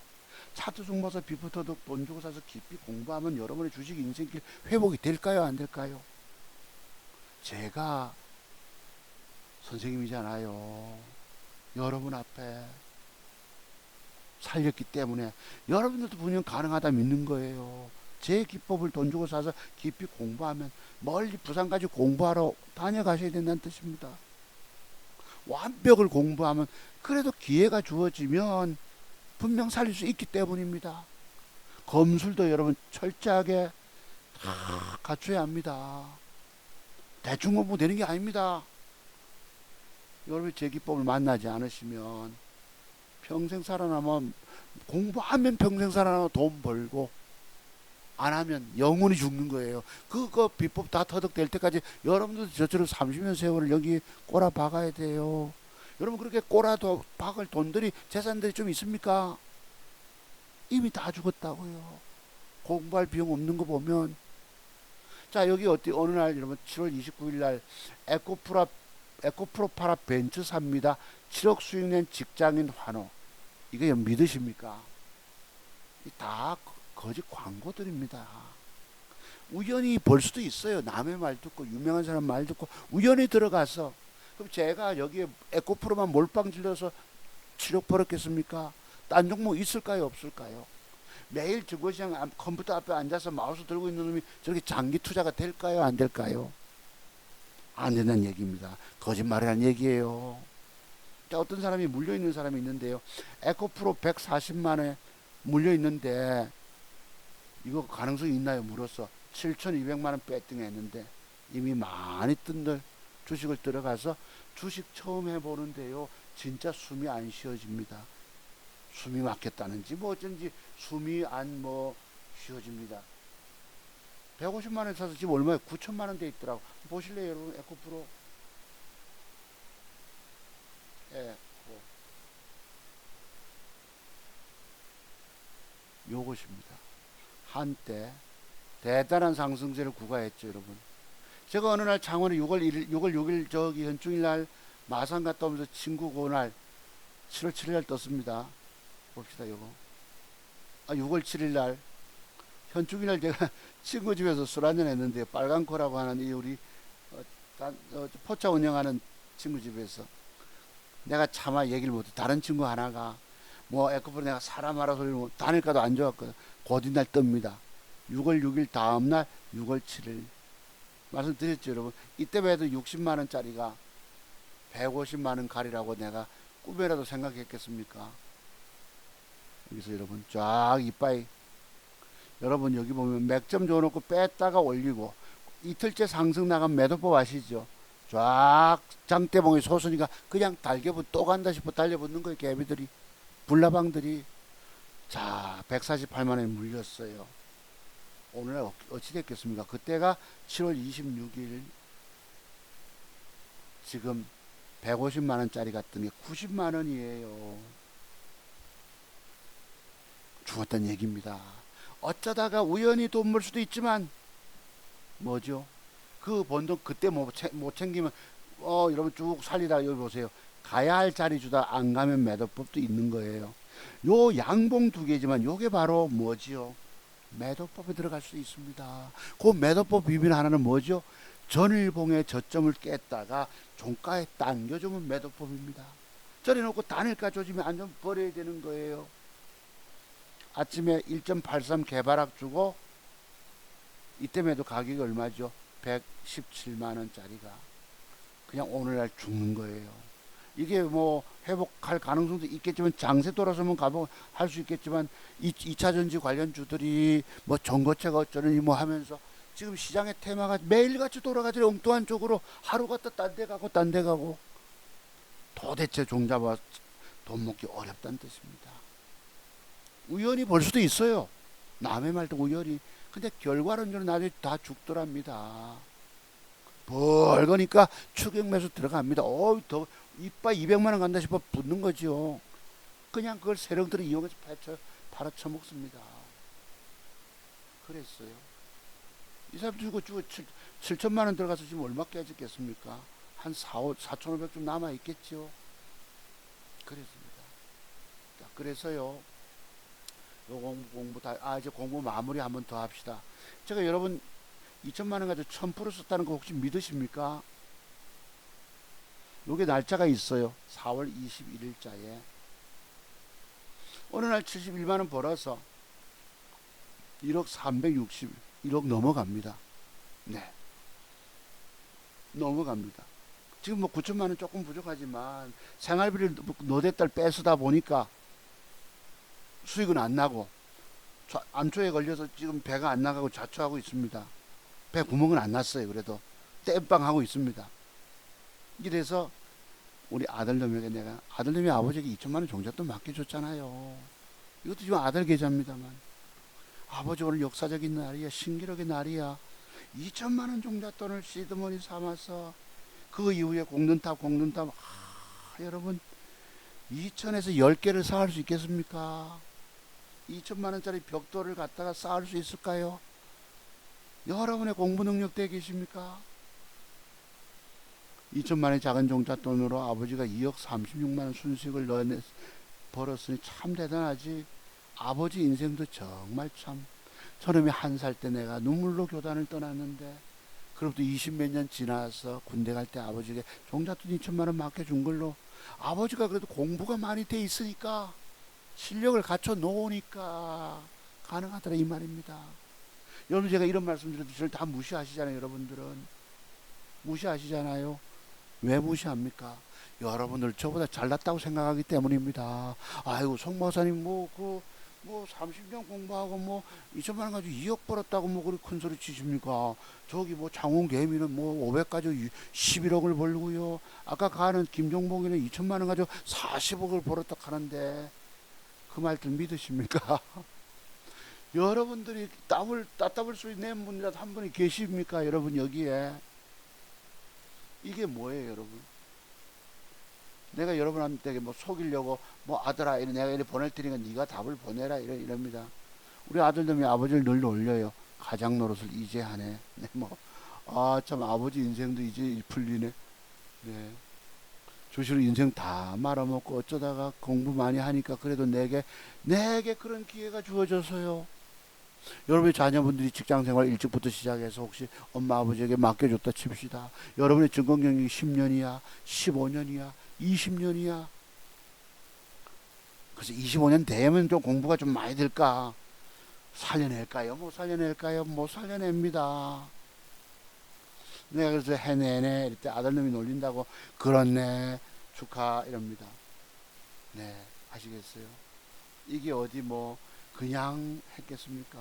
차트 정보서 비법터도 돈 주고 사서 깊이 공부하면 여러분의 주식 인생길 회복이 될까요, 안 될까요? 제가 선생님이잖아요. 여러분 앞에 살렸기 때문에 여러분들도 분명 가능하다 믿는 거예요. 제 기법을 돈 주고 사서 깊이 공부하면 멀리 부산까지 공부하러 다녀가셔야 된다는 뜻입니다. 완벽을 공부하면 그래도 기회가 주어지면 분명 살릴 수 있기 때문입니다. 검술도 여러분 철저하게 다 갖춰야 합니다. 대충 공부되는 게 아닙니다. 여러분이 제 기법을 만나지 않으시면 평생 살아남으면, 공부하면 평생 살아남아 돈 벌고 안 하면 영원히 죽는 거예요. 그거 비법 다 터득될 때까지 여러분들도 저처럼 30년 세월을 여기 꼬라 박아야 돼요. 여러분, 그렇게 꼬라 박을 돈들이, 재산들이 좀 있습니까? 이미 다 죽었다고요. 공부할 비용 없는 거 보면. 자, 여기 어느 날 여러분 7월 29일 날 에코프로파라 벤츠 삽니다. 7억 수익 낸 직장인 환호. 이거 믿으십니까? 다 거짓 광고들입니다. 우연히 볼 수도 있어요. 남의 말 듣고, 유명한 사람 말 듣고 우연히 들어가서. 그럼 제가 여기에 에코프로만 몰빵 질러서 7억 벌었겠습니까? 딴 종목 있을까요, 없을까요? 매일 증권시장 컴퓨터 앞에 앉아서 마우스 들고 있는 놈이 저렇게 장기 투자가 될까요, 안 될까요? 안 된다는 얘기입니다. 거짓말이라는 얘기예요. 자, 어떤 사람이 물려있는 사람이 있는데요. 에코프로 140만에 물려있는데 이거 가능성이 있나요? 물어서 7,200만원 배팅했는데 이미 많이 뜬들 주식을 들어가서 주식 처음 해보는데요. 진짜 숨이 안 쉬어집니다. 숨이 막혔다는지 뭐 어쩐지 숨이 안 쉬어집니다. 150만원 사서 지금 얼마에 9천만원 돼 있더라고. 보실래요, 여러분? 에코프로. 요것입니다. 한때 대단한 상승세를 구가했죠, 여러분. 제가 어느 날 창원에 6월 6일 저기 현충일 날 마산 갔다 오면서 친구 그날 7월 7일 날 떴습니다. 봅시다, 요거. 6월 7일 날 현충일 날 제가 친구 집에서 술 한잔 했는데 빨간코라고 하는 이 우리 포차 운영하는 친구 집에서 내가 차마 얘기를 못해. 다른 친구 하나가 뭐 에코프로 내가 사람 알아 소리를 뭐 다닐까도 안 좋았거든. 곧이날 뜹니다. 6월 6일 다음날 6월 7일 말씀드렸죠, 여러분. 이때만 해도 60만원짜리가 150만원 가리라고 내가 꿈에라도 생각했겠습니까? 여기서 여러분 쫙 이빠이, 여러분 여기 보면 맥점 줘놓고 뺐다가 올리고 이틀째 상승 나간 매도법 아시죠? 쫙 장대봉이 솟으니까 그냥 달겨붙 또 간다 싶어 달려붙는 거예요. 개비들이, 불나방들이. 자, 148만원에 물렸어요. 오늘 어찌 됐겠습니까? 그때가 7월 26일. 지금 150만원짜리 갔더니 90만원이에요. 죽었단 얘기입니다. 어쩌다가 우연히 돈 벌 수도 있지만 뭐죠? 그 번 돈 그때 못 챙기면 여러분 쭉 살리다가 여기 보세요. 가야 할 자리 주다 안 가면 매도법도 있는 거예요. 요 양봉 두 개지만 요게 바로 뭐지요? 매도법에 들어갈 수 있습니다. 그 매도법 비밀 하나는 뭐죠? 전일봉의 저점을 깼다가 종가에 당겨주면 매도법입니다. 저리 놓고 단일가 조짐이 안 좀 버려야 되는 거예요. 아침에 1.83 개발학 주고 이때에도 가격이 얼마죠? 117만원짜리가 그냥 오늘날 죽는 거예요. 이게 뭐 회복할 가능성도 있겠지만 장세 돌아서면 할 수 있겠지만 2차전지 관련주들이 뭐 전고체가 어쩌니 뭐 하면서 지금 시장의 테마가 매일같이 돌아가죠. 엉뚱한 쪽으로 하루 갔다 딴 데 가고 딴 데 가고 도대체 종잡아 돈 먹기 어렵다는 뜻입니다. 우연히 볼 수도 있어요. 남의 말도 우연히. 근데 결과론적으로 나중에 다 죽더랍니다. 벌거니까 추격 매수 들어갑니다. 더 이빠 200만원 간다 싶어 붙는 거죠. 그냥 그걸 세력들이 이용해서 팔아쳐먹습니다. 그랬어요. 이 사람 주고 7천만원 들어가서 지금 얼마 깨졌겠습니까? 한 4,500좀 남아있겠죠. 그랬습니다. 자, 그래서요. 요 공부 이제 공부 마무리 한번 더 합시다. 제가 여러분 2천만원 가지고 1000% 썼다는 거 혹시 믿으십니까? 요게 날짜가 있어요. 4월 21일자에 어느 날 71만원 벌어서 1억 1억 넘어갑니다. 네, 넘어갑니다. 지금 뭐 9천만원 조금 부족하지만 생활비를 너댓달 빼쓰다 보니까 수익은 안 나고 암초에 걸려서 지금 배가 안 나가고 자초하고 있습니다. 배 구멍은 안 났어요. 그래도 땜빵하고 있습니다. 이래서 우리 아들놈에게 내가, 아들놈이 아버지에게 2천만원 종잣돈 맡겨줬잖아요. 이것도 지금 아들 계좌입니다만, 아버지 오늘 역사적인 날이야, 신기록의 날이야. 2천만원 종잣돈을 시드머니 삼아서 그 이후에 공든탑 여러분 2천에서 10개를 쌓을 수 있겠습니까? 2천만원짜리 벽돌을 갖다가 쌓을 수 있을까요? 여러분의 공부 능력 되어 계십니까? 2천만원의 작은 종잣돈으로 아버지가 2억 36만원 순수익을 벌었으니 참 대단하지. 아버지 인생도 정말 참. 저놈이 1살 때 내가 눈물로 교단을 떠났는데 그로부터 20몇 년 지나서 군대 갈 때 아버지에게 종잣돈 2천만원 맡겨준 걸로 아버지가 그래도 공부가 많이 돼 있으니까 실력을 갖춰 놓으니까 가능하더라 이 말입니다. 여러분 제가 이런 말씀 드려도 저를 다 무시하시잖아요. 여러분들은 무시하시잖아요. 왜 무시합니까? 여러분들 저보다 잘났다고 생각하기 때문입니다. 아이고 송 목사님 뭐 30년 공부하고 뭐 2천만원 가지고 2억 벌었다고 뭐 그렇게 큰 소리 치십니까? 저기 뭐 장훈 개미는 뭐 500 가지고 11억을 벌고요. 아까 가는 김종봉이는 2천만원 가지고 40억을 벌었다 하는데 그 말들 믿으십니까? 여러분들이 따따블 소리 낸 분이라도 한 분이 계십니까? 여러분 여기에 이게 뭐예요, 여러분? 내가 여러분한테 뭐 속이려고 뭐 아들아 내가 이래 보낼 테니까 네가 답을 보내라 이럽니다. 우리 아들놈이 아버지를 늘 놀려요. 가장 노릇을 이제 하네. 네, 뭐, 아, 참, 아버지 인생도 이제 풀리네. 네. 주식으로 인생 다 말아먹고 어쩌다가 공부 많이 하니까 그래도 내게 그런 기회가 주어져서요. 여러분의 자녀분들이 직장생활 일찍부터 시작해서 혹시 엄마 아버지에게 맡겨줬다 칩시다. 여러분의 증권경력이 10년이야, 15년이야, 20년이야. 그래서 25년 되면 좀 공부가 좀 많이 될까? 살려낼까요? 못 살려낼까요? 못 살려냅니다. 내가 그래서 해내네 이럴 때 아들놈이 놀린다고 그렇네 축하 이럽니다. 네, 아시겠어요? 이게 어디 뭐 그냥 했겠습니까?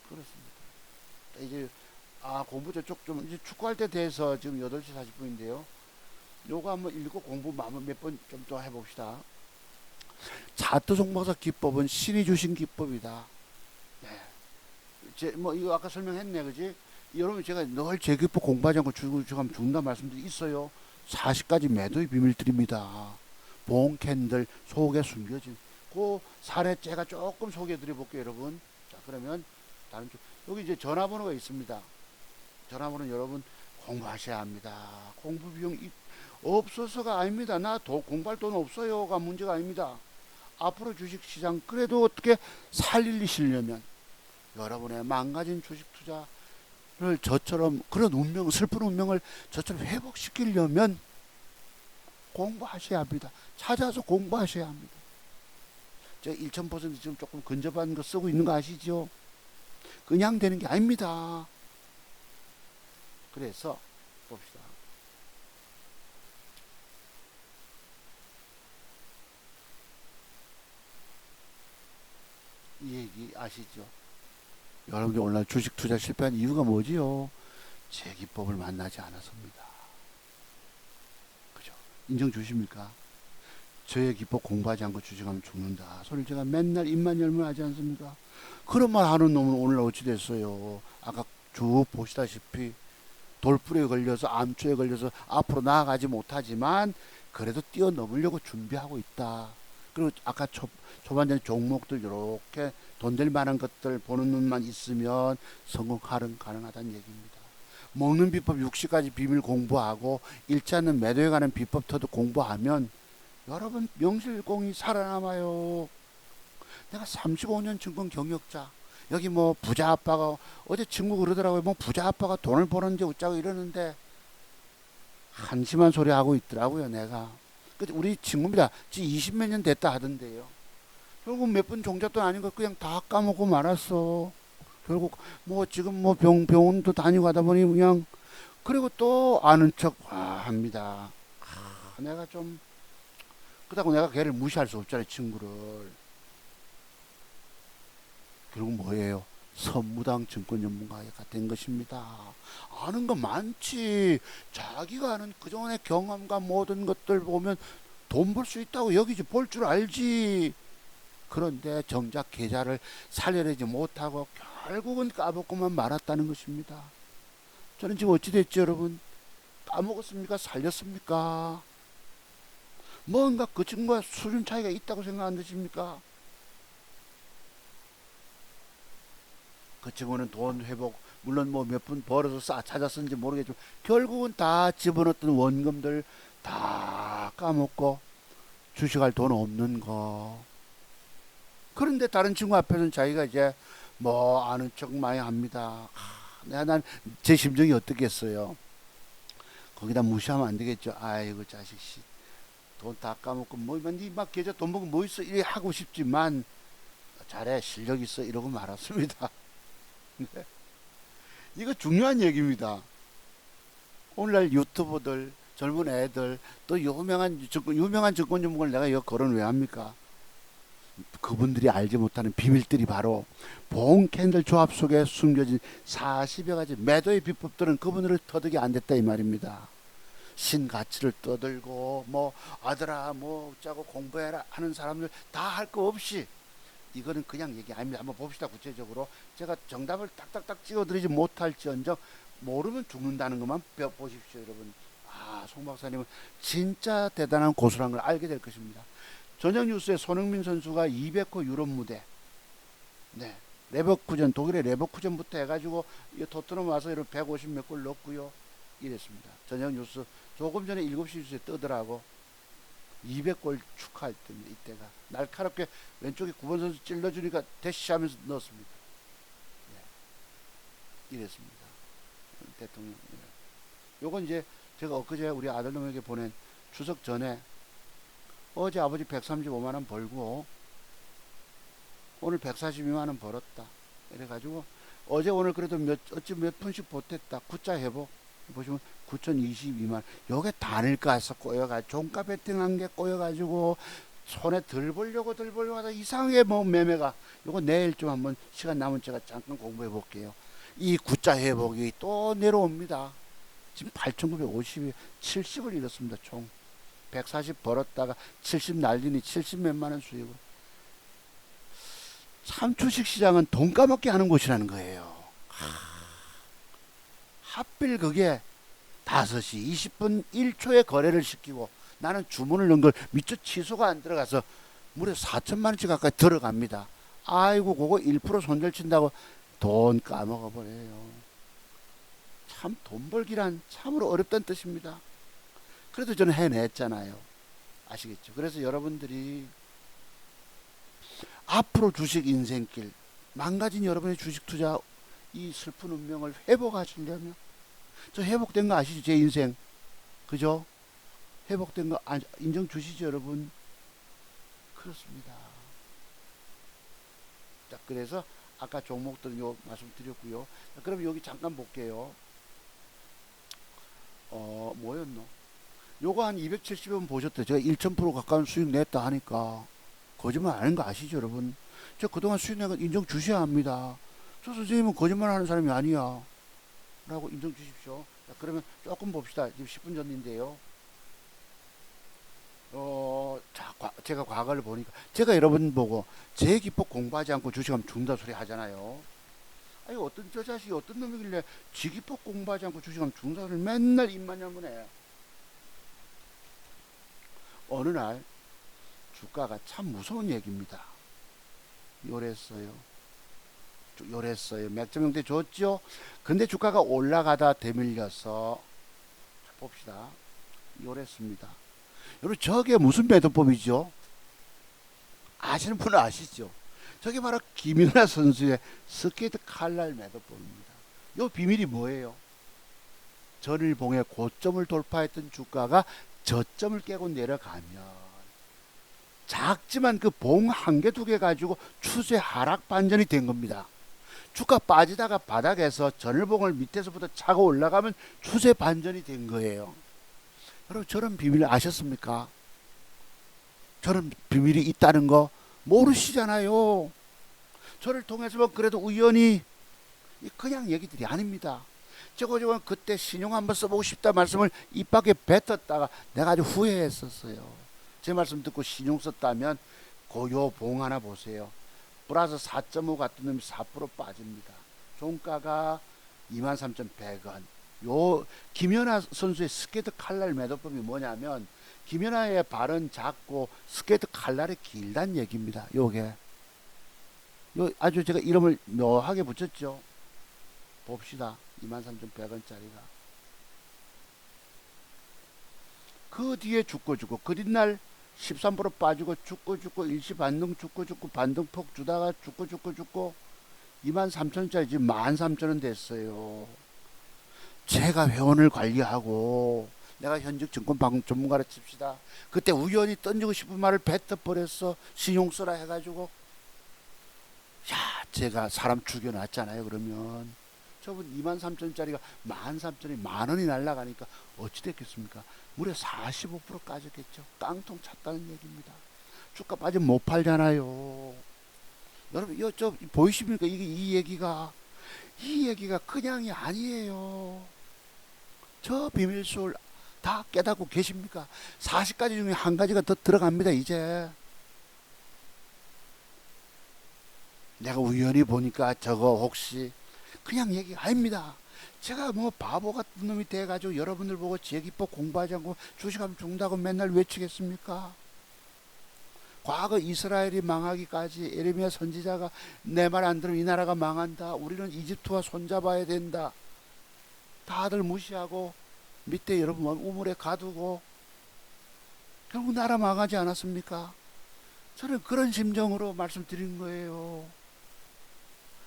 그렇습니다. 이제 공부 저쪽 좀 이제 축구할 때 돼서 지금 8시 40분인데요. 요거 한번 읽고 공부 몇 번 좀 더 해봅시다. 자투 송박사 기법은 신이 주신 기법이다. 네. 뭐 이거 아까 설명했네, 그지? 여러분 제가 늘 제 기법 공부하지 않고 주식하면 죽는다 말씀들이 있어요. 40가지 매도의 비밀들입니다. 봉 캔들 속에 숨겨진 그 사례 제가 조금 소개해 드려 볼게요, 여러분. 자, 그러면 다른 쪽 여기 이제 전화번호가 있습니다. 전화번호는 여러분 공부하셔야 합니다. 공부 비용이 없어서가 아닙니다. 공부할 돈 없어요가 문제가 아닙니다. 앞으로 주식시장 그래도 어떻게 살리시려면 여러분의 망가진 주식 투자를 저처럼 그런 슬픈 운명을 저처럼 회복시키려면 공부하셔야 합니다. 찾아서 공부하셔야 합니다. 제가 1000% 지금 조금 근접한 거 쓰고 있는 거 아시죠? 그냥 되는 게 아닙니다. 그래서 봅시다. 이 얘기 아시죠? 여러분들 오늘 주식 투자 실패한 이유가 뭐지요? 제 기법을 만나지 않아서입니다. 그죠? 인정 주십니까? 저의 기법 공부하지 않고 주식하면 죽는다. 소리를 제가 맨날 입만 열면 하지 않습니까? 그런 말 하는 놈은 오늘 어찌 됐어요? 아까 쭉 보시다시피 돌불에 걸려서 암초에 걸려서 앞으로 나아가지 못하지만 그래도 뛰어넘으려고 준비하고 있다. 그리고 아까 초반전에 종목들 이렇게 돈 될 만한 것들 보는 눈만 있으면 성공하는 가능하다는 얘기입니다. 먹는 비법 60가지 비밀 공부하고 잃지 않는 매도에 관한 비법터도 공부하면 여러분 명실공히 살아남아요. 내가 35년 증권 경력자. 여기 뭐 부자 아빠가 어제 친구 그러더라고요. 뭐 부자 아빠가 돈을 버는지 어쩌고 이러는데 한심한 소리 하고 있더라고요. 내가. 우리 친구입니다. 지금 20몇 년 됐다 하던데요. 결국 몇 분 종잣돈 아닌 거 그냥 다 까먹고 말았어. 결국 뭐 지금 뭐 병원도 다니고 하다 보니 그냥 그리고 또 아는 척 합니다. 내가 좀 그렇다고 내가 걔를 무시할 수 없잖아요. 친구를. 결국 뭐예요? 선무당 증권 전문가가 된 것입니다. 아는 거 많지. 자기가 아는 그동안의 경험과 모든 것들 보면 돈 벌 수 있다고 여기지 볼 줄 알지. 그런데 정작 계좌를 살려내지 못하고 결국은 까먹고만 말았다는 것입니다. 저는 지금 어찌 됐죠, 여러분? 까먹었습니까? 살렸습니까? 뭔가 그 친구와 수준 차이가 있다고 생각 안 드십니까? 그 친구는 돈 회복, 물론 뭐 몇 푼 벌어서 찾았는지 모르겠지만 결국은 다 집어넣었던 원금들 다 까먹고 주식할 돈 없는 거. 그런데 다른 친구 앞에서는 자기가 이제 뭐 아는 척 많이 합니다. 난 제 심정이 어떻겠어요? 거기다 무시하면 안 되겠죠. 아이고 자식 씨. 돈 다 까먹고 막 계좌 돈 먹으면 뭐 있어 이래 하고 싶지만 잘해 실력 있어 이러고 말았습니다. 네. 이거 중요한 얘기입니다. 오늘날 유튜버들 젊은 애들 또 유명한 증권 전문가를 내가 이거 거론 왜 합니까? 그분들이 알지 못하는 비밀들이 바로 봉 캔들 조합 속에 숨겨진 40여 가지 매도의 비법들은 그분들을 터득이 안 됐다 이 말입니다. 신가치를 떠들고 뭐 아들아 뭐 짜고 공부해라 하는 사람들 다 할 거 없이 이거는 그냥 얘기 아닙니다. 한번 봅시다. 구체적으로 제가 정답을 딱딱딱 찍어드리지 못할지언정 모르면 죽는다는 것만 보십시오. 여러분. 송 박사님은 진짜 대단한 고수라는 걸 알게 될 것입니다. 저녁 뉴스에 손흥민 선수가 200호 유럽 무대 네. 레버쿠젠, 독일의 레버쿠젠부터 해가지고 이 토트넘 와서 이런 150 몇 골 넣었고요. 이랬습니다. 저녁 뉴스 조금 전에 7시 뉴스에 뜨더라고. 200골 축하할 때입니다. 이때가 날카롭게 왼쪽에 9번 선수 찔러주니까 대시하면서 넣었습니다. 네. 이랬습니다. 대통령. 네. 요건 이제 제가 엊그제 우리 아들놈에게 보낸 추석 전에 어제 아버지 135만원 벌고 오늘 142만원 벌었다. 이래가지고 어제 오늘 그래도 어찌 몇 푼씩 보탰다. 구자 회복. 보시면 9,022만. 요게 단일가에서 꼬여가지고 종가 베팅한 게 꼬여가지고 손에 덜 벌려고 하다 이상하게 뭐 매매가 요거 내일 좀 한번 시간 남은 제가 잠깐 공부해 볼게요. 이 구자 회복이 또 내려옵니다. 지금 8,950이 70을 잃었습니다. 총 140 벌었다가 70 날리니 70 몇만원 수익으로. 참 주식시장은 돈 까먹게 하는 곳이라는 거예요. 하필 그게 5시 20분 1초에 거래를 시키고 나는 주문을 넣은 걸 미처 취소가 안 들어가서 무려 4천만원치 가까이 들어갑니다. 아이고 그거 1% 손절친다고 돈 까먹어 버려요. 참 돈 벌기란 참으로 어렵다는 뜻입니다. 그래도 저는 해냈잖아요. 아시겠죠? 그래서 여러분들이 앞으로 주식 인생길 망가진 여러분의 주식 투자 이 슬픈 운명을 회복하시려면 저 회복된 거 아시죠? 제 인생 그죠? 회복된 거 인정 주시죠 여러분? 그렇습니다. 자 그래서 아까 종목들은 요 말씀드렸고요. 자, 그럼 여기 잠깐 볼게요. 뭐였노? 요거 한 270원 보셨대. 제가 1,000% 가까운 수익 냈다 하니까 거짓말 아닌 거 아시죠 여러분? 저 그동안 수익 낸 거 인정 주셔야 합니다. 저 선생님은 거짓말 하는 사람이 아니야 라고 인정 주십시오. 자, 그러면 조금 봅시다. 지금 10분 전인데요. 자, 제가 과거를 보니까 제가 여러분 보고 제 기법 공부하지 않고 주식하면 죽는다 소리 하잖아요. 아니 어떤 저 자식이 어떤 놈이길래 지 기법 공부하지 않고 주식하면 죽는다 소리를 맨날 입만 열면 해. 어느 날 주가가 참 무서운 얘기입니다. 요랬어요. 맥점형대 줬죠. 근데 주가가 올라가다 대밀려서 봅시다. 요랬습니다. 여러분 저게 무슨 매도법이죠? 아시는 분은 아시죠? 저게 바로 김연아 선수의 스케이트 칼날 매도법입니다. 요 비밀이 뭐예요? 전일봉의 고점을 돌파했던 주가가 저점을 깨고 내려가면 작지만 그 봉 한 개 두 개 가지고 추세 하락 반전이 된 겁니다. 주가 빠지다가 바닥에서 전일봉을 밑에서부터 차고 올라가면 추세 반전이 된 거예요. 여러분 저런 비밀 아셨습니까? 저런 비밀이 있다는 거 모르시잖아요. 저를 통해서 그래도 우연히 그냥 얘기들이 아닙니다. 저거 그때 신용 한번 써보고 싶다 말씀을 입 밖에 뱉었다가 내가 아주 후회했었어요. 제 말씀 듣고 신용 썼다면 고요 봉 하나 보세요. 플러스 4.5 같은 놈이 4% 빠집니다. 종가가 23,100원. 요 김연아 선수의 스케이트 칼날 매도법이 뭐냐면 김연아의 발은 작고 스케이트 칼날이 길다는 얘기입니다. 요게 요 아주 제가 이름을 묘하게 붙였죠. 봅시다. 23,100원짜리가 그 뒤에 죽고 그 뒷날 13% 빠지고 죽고 일시 반등 죽고 반등폭 주다가 죽고 23,000원짜리 지금 13,000원 됐어요. 제가 회원을 관리하고 내가 현직 증권방송 전문가라 칩시다. 그때 우연히 던지고 싶은 말을 뱉어버렸어. 신용 써라 해가지고 야 제가 사람 죽여놨잖아요. 그러면 저분 23,000원짜리가 13,000원이 만원이 날라가니까 어찌 됐겠습니까? 무려 45% 까졌겠죠. 깡통 찼다는 얘기입니다. 주가 빠지면 못 팔잖아요. 여러분 저 보이십니까? 이 얘기가 그냥이 아니에요. 저 비밀수를 다 깨닫고 계십니까? 40가지 중에 한 가지가 더 들어갑니다. 이제 내가 우연히 보니까 저거 혹시 그냥 얘기 아닙니다. 제가 뭐 바보 같은 놈이 돼가지고 여러분들 보고 제 기법 공부하지 않고 주식하면 죽는다고 맨날 외치겠습니까? 과거 이스라엘이 망하기까지 예레미야 선지자가 내 말 안 들으면 이 나라가 망한다. 우리는 이집트와 손잡아야 된다. 다들 무시하고 밑에 여러분 우물에 가두고 결국 나라 망하지 않았습니까? 저는 그런 심정으로 말씀드린 거예요.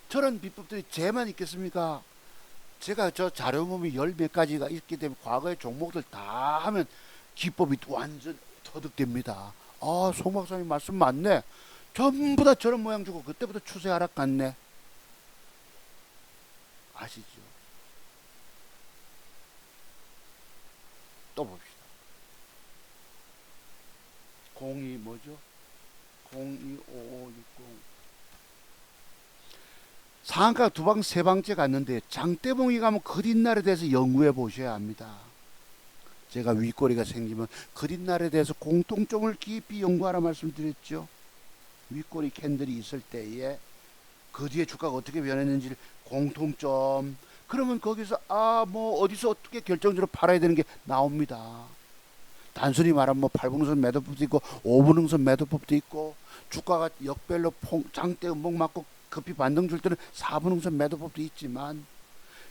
저런 비법들이 쟤만 있겠습니까? 제가 저 자료 보면 열 몇 가지가 있기 때문에 과거의 종목들 다 하면 기법이 완전 터득됩니다. 아, 송 박사님 말씀 맞네. 전부 다 저런 모양 주고 그때부터 추세 하락 갔네. 아시죠? 또 봅시다. 02 뭐죠? 025560 상한가 두 방 세 방째 갔는데 장대봉이 가면 그 뒷날에 대해서 연구해 보셔야 합니다. 제가 윗꼬리가 생기면 그 뒷날에 대해서 공통점을 깊이 연구하라 말씀드렸죠. 윗꼬리 캔들이 있을 때에 그 뒤에 주가가 어떻게 변했는지 공통점, 그러면 거기서 뭐 어디서 어떻게 결정적으로 팔아야 되는 게 나옵니다. 단순히 말하면 뭐 8분응선 매도법도 있고 5분응선 매도법도 있고, 주가가 역별로 장대 음봉 맞고 급히 반등 줄 때는 4분응선 매도법도 있지만,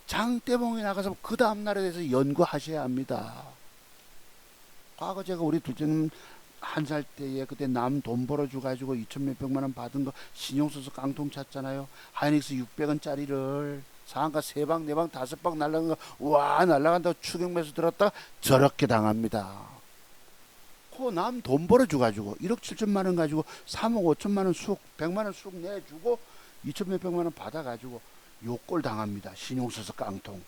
장대봉이 나가서 그 다음날에 대해서 연구하셔야 합니다. 과거 제가 우리 둘째는 한 살 때에 그때 남 돈 벌어줘 가지고 2천 몇백만 원 받은 거 신용 써서 깡통 찼잖아요. 하이닉스 600원짜리를 상한가 3방 4방 5방 날라간 거, 와 날라간다고 추격 매수 들었다가 저렇게 당합니다. 그 남 돈 벌어줘 가지고 1억 7천만 원 가지고 3억 5천만 원 수억 100만 원 수억 내주고 2천 몇백만 원 받아 가지고 요꼴 당합니다. 신용 써서 깡통.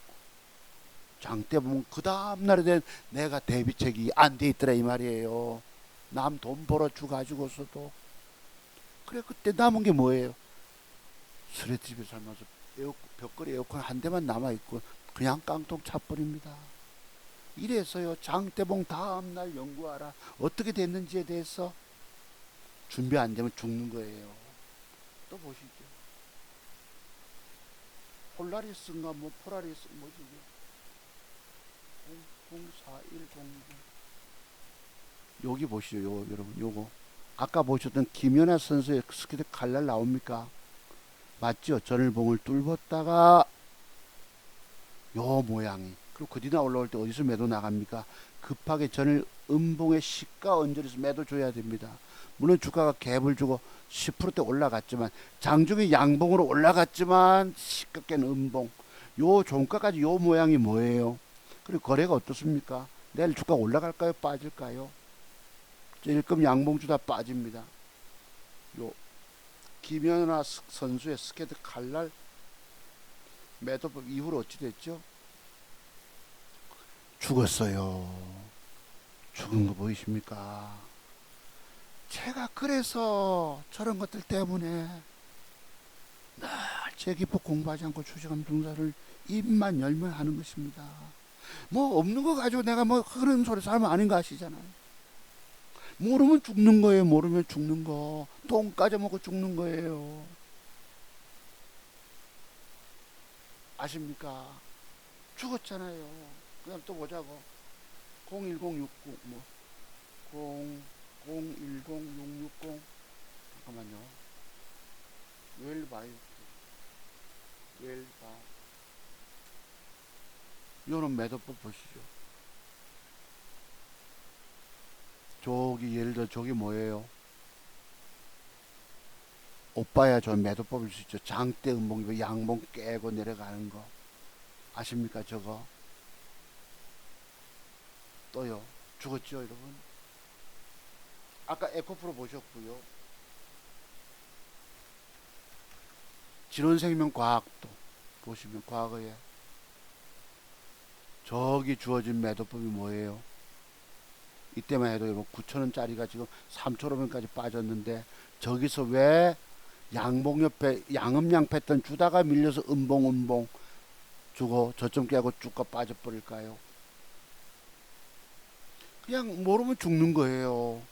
장대 보면 그 다음날에 된 내가 대비책이 안 돼 있더라 이 말이에요. 남 돈 벌어줘 가지고서도. 그래 그때 남은 게 뭐예요? 스레집에 살면서 벽걸이 에어컨 한 대만 남아있고 그냥 깡통 차버립니다. 이래서요, 장대봉 다음날 연구하라. 어떻게 됐는지에 대해서. 준비 안 되면 죽는 거예요. 또 보시죠. 폴라리스인가 뭐 포라리스 뭐지 이게 004100 여기 보시죠. 요 여러분 요거 아까 보셨던 김연아 선수의 스케이트 칼날 나옵니까? 맞죠? 전일봉을 뚫었다가 요 모양이, 그리고 그 뒤나 올라올 때 어디서 매도 나갑니까? 급하게 전일 음봉의 시가 언저리에서 매도 줘야 됩니다. 물론 주가가 갭을 주고 10%대 올라갔지만, 장중에 양봉으로 올라갔지만 시가께는 음봉. 요 종가까지 요 모양이 뭐예요? 그리고 거래가 어떻습니까? 내일 주가 올라갈까요? 빠질까요? 일금 양봉 주다 빠집니다. 요 김연아 선수의 스케이트 칼날 매도법 이후로 어찌 됐죠? 죽었어요. 죽은 거 보이십니까? 제가 그래서 저런 것들 때문에 늘 제 기법 공부하지 않고 주식하는 종사를 입만 열면 하는 것입니다. 뭐 없는 거 가지고 내가 뭐 그런 소리 살면 아닌 거 아시잖아요. 모르면 죽는 거예요. 모르면 죽는 거. 똥 까져 먹고 죽는 거예요. 아십니까? 죽었잖아요. 그 다음 또 보자고. 01069 뭐 0010660 잠깐만요. 웰바이오 웰바 요런 매도법 보시죠. 저기 예를 들어 저기 뭐예요? 오빠야 저 매도법일 수 있죠. 장대 음봉이고 양봉 깨고 내려가는 거 아십니까? 저거 또요. 죽었죠 여러분. 아까 에코프로 보셨고요. 진원생명과학도 보시면 과거에 저기 주어진 매도법이 뭐예요? 이때만 해도 여러분 9,000원짜리가 지금 3,500원까지 빠졌는데, 저기서 왜 양봉 옆에 양음양 패턴 주다가 밀려서 음봉 주고 저점 깨고 주가 빠져버릴까요? 그냥 모르면 죽는 거예요.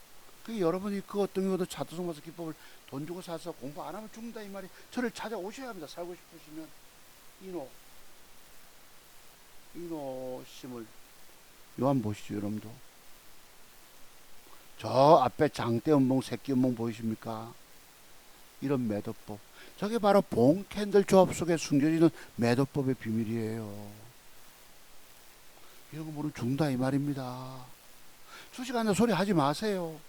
그 여러분이 그 어떤 것도 차트송마서 기법을 돈 주고 사서 공부 안 하면 죽는다 이 말이. 저를 찾아오셔야 합니다. 살고 싶으시면. 이노 심을 요한 보시죠 여러분도. 저 앞에 장대 음봉, 새끼 음봉 보이십니까? 이런 매도법. 저게 바로 봉 캔들 조합 속에 숨겨지는 매도법의 비밀이에요. 이런 거 모르면 죽는다 이 말입니다. 주식한다 소리 하지 마세요.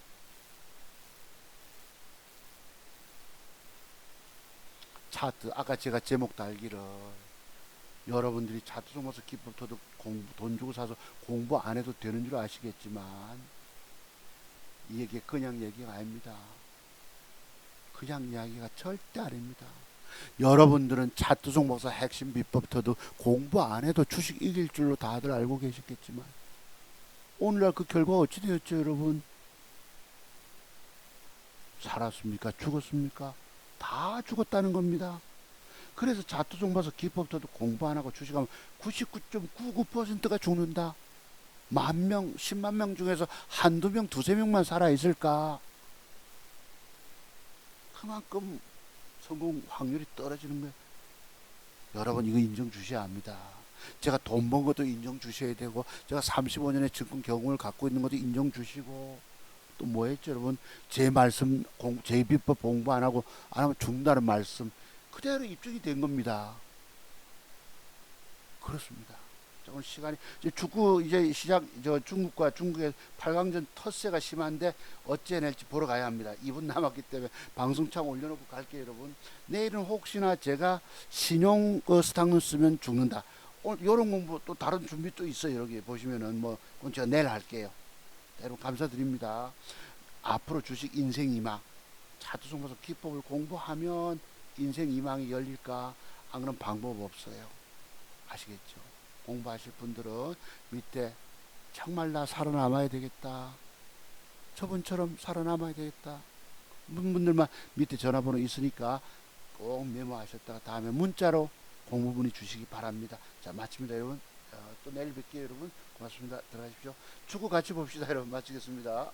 차트, 아까 제가 제목 달기를 여러분들이 차트 속에서 기법 터득 돈 주고 사서 공부 안 해도 되는 줄 아시겠지만 이게 그냥 얘기가 아닙니다. 그냥 이야기가 절대 아닙니다. 여러분들은 차트 종목사 핵심 비법 터득 공부 안 해도 주식 이길 줄로 다들 알고 계시겠지만 오늘날 그 결과 어찌 되었죠, 여러분? 살았습니까? 죽었습니까? 다 죽었다는 겁니다. 그래서 자투종 봐서 기법도 공부 안 하고 주식하면 99.99%가 죽는다. 만 명, 10만 명 중에서 한두 명, 두세 명만 살아있을까? 그만큼 성공 확률이 떨어지는 거예요. 여러분 이거 인정 주셔야 합니다. 제가 돈 번 것도 인정 주셔야 되고 제가 35년의 증권 경험을 갖고 있는 것도 인정 주시고 또 뭐 했죠 여러분? 제 말씀 제 비법 공부 안 하면 죽는다는 말씀 그대로 입증이 된 겁니다. 그렇습니다. 오늘 시간이 이제 시작 중국과 중국의 8강전 텃세가 심한데 어찌 해낼지 보러 가야 합니다. 2분 남았기 때문에 방송창 올려놓고 갈게요 여러분. 내일은 혹시나 제가 신용 스탁론 쓰면 죽는다. 오늘 이런 공부 또 다른 준비 또 있어요. 여기 보시면은 뭐 그건 제가 내일 할게요. 여러분 감사드립니다. 앞으로 주식 인생 희망 차트종목에서 기법을 공부하면 인생 희망이 열릴까? 안 그런 방법 없어요. 아시겠죠? 공부하실 분들은 밑에 정말 나 살아남아야 되겠다. 저분처럼 살아남아야 되겠다. 분들만 밑에 전화번호 있으니까 꼭 메모하셨다가 다음에 문자로 공부 문의 주시기 바랍니다. 자, 마칩니다, 여러분. 또 내일 뵐게요, 여러분. 고맙습니다. 들어가십시오. 축구 같이 봅시다, 여러분. 마치겠습니다.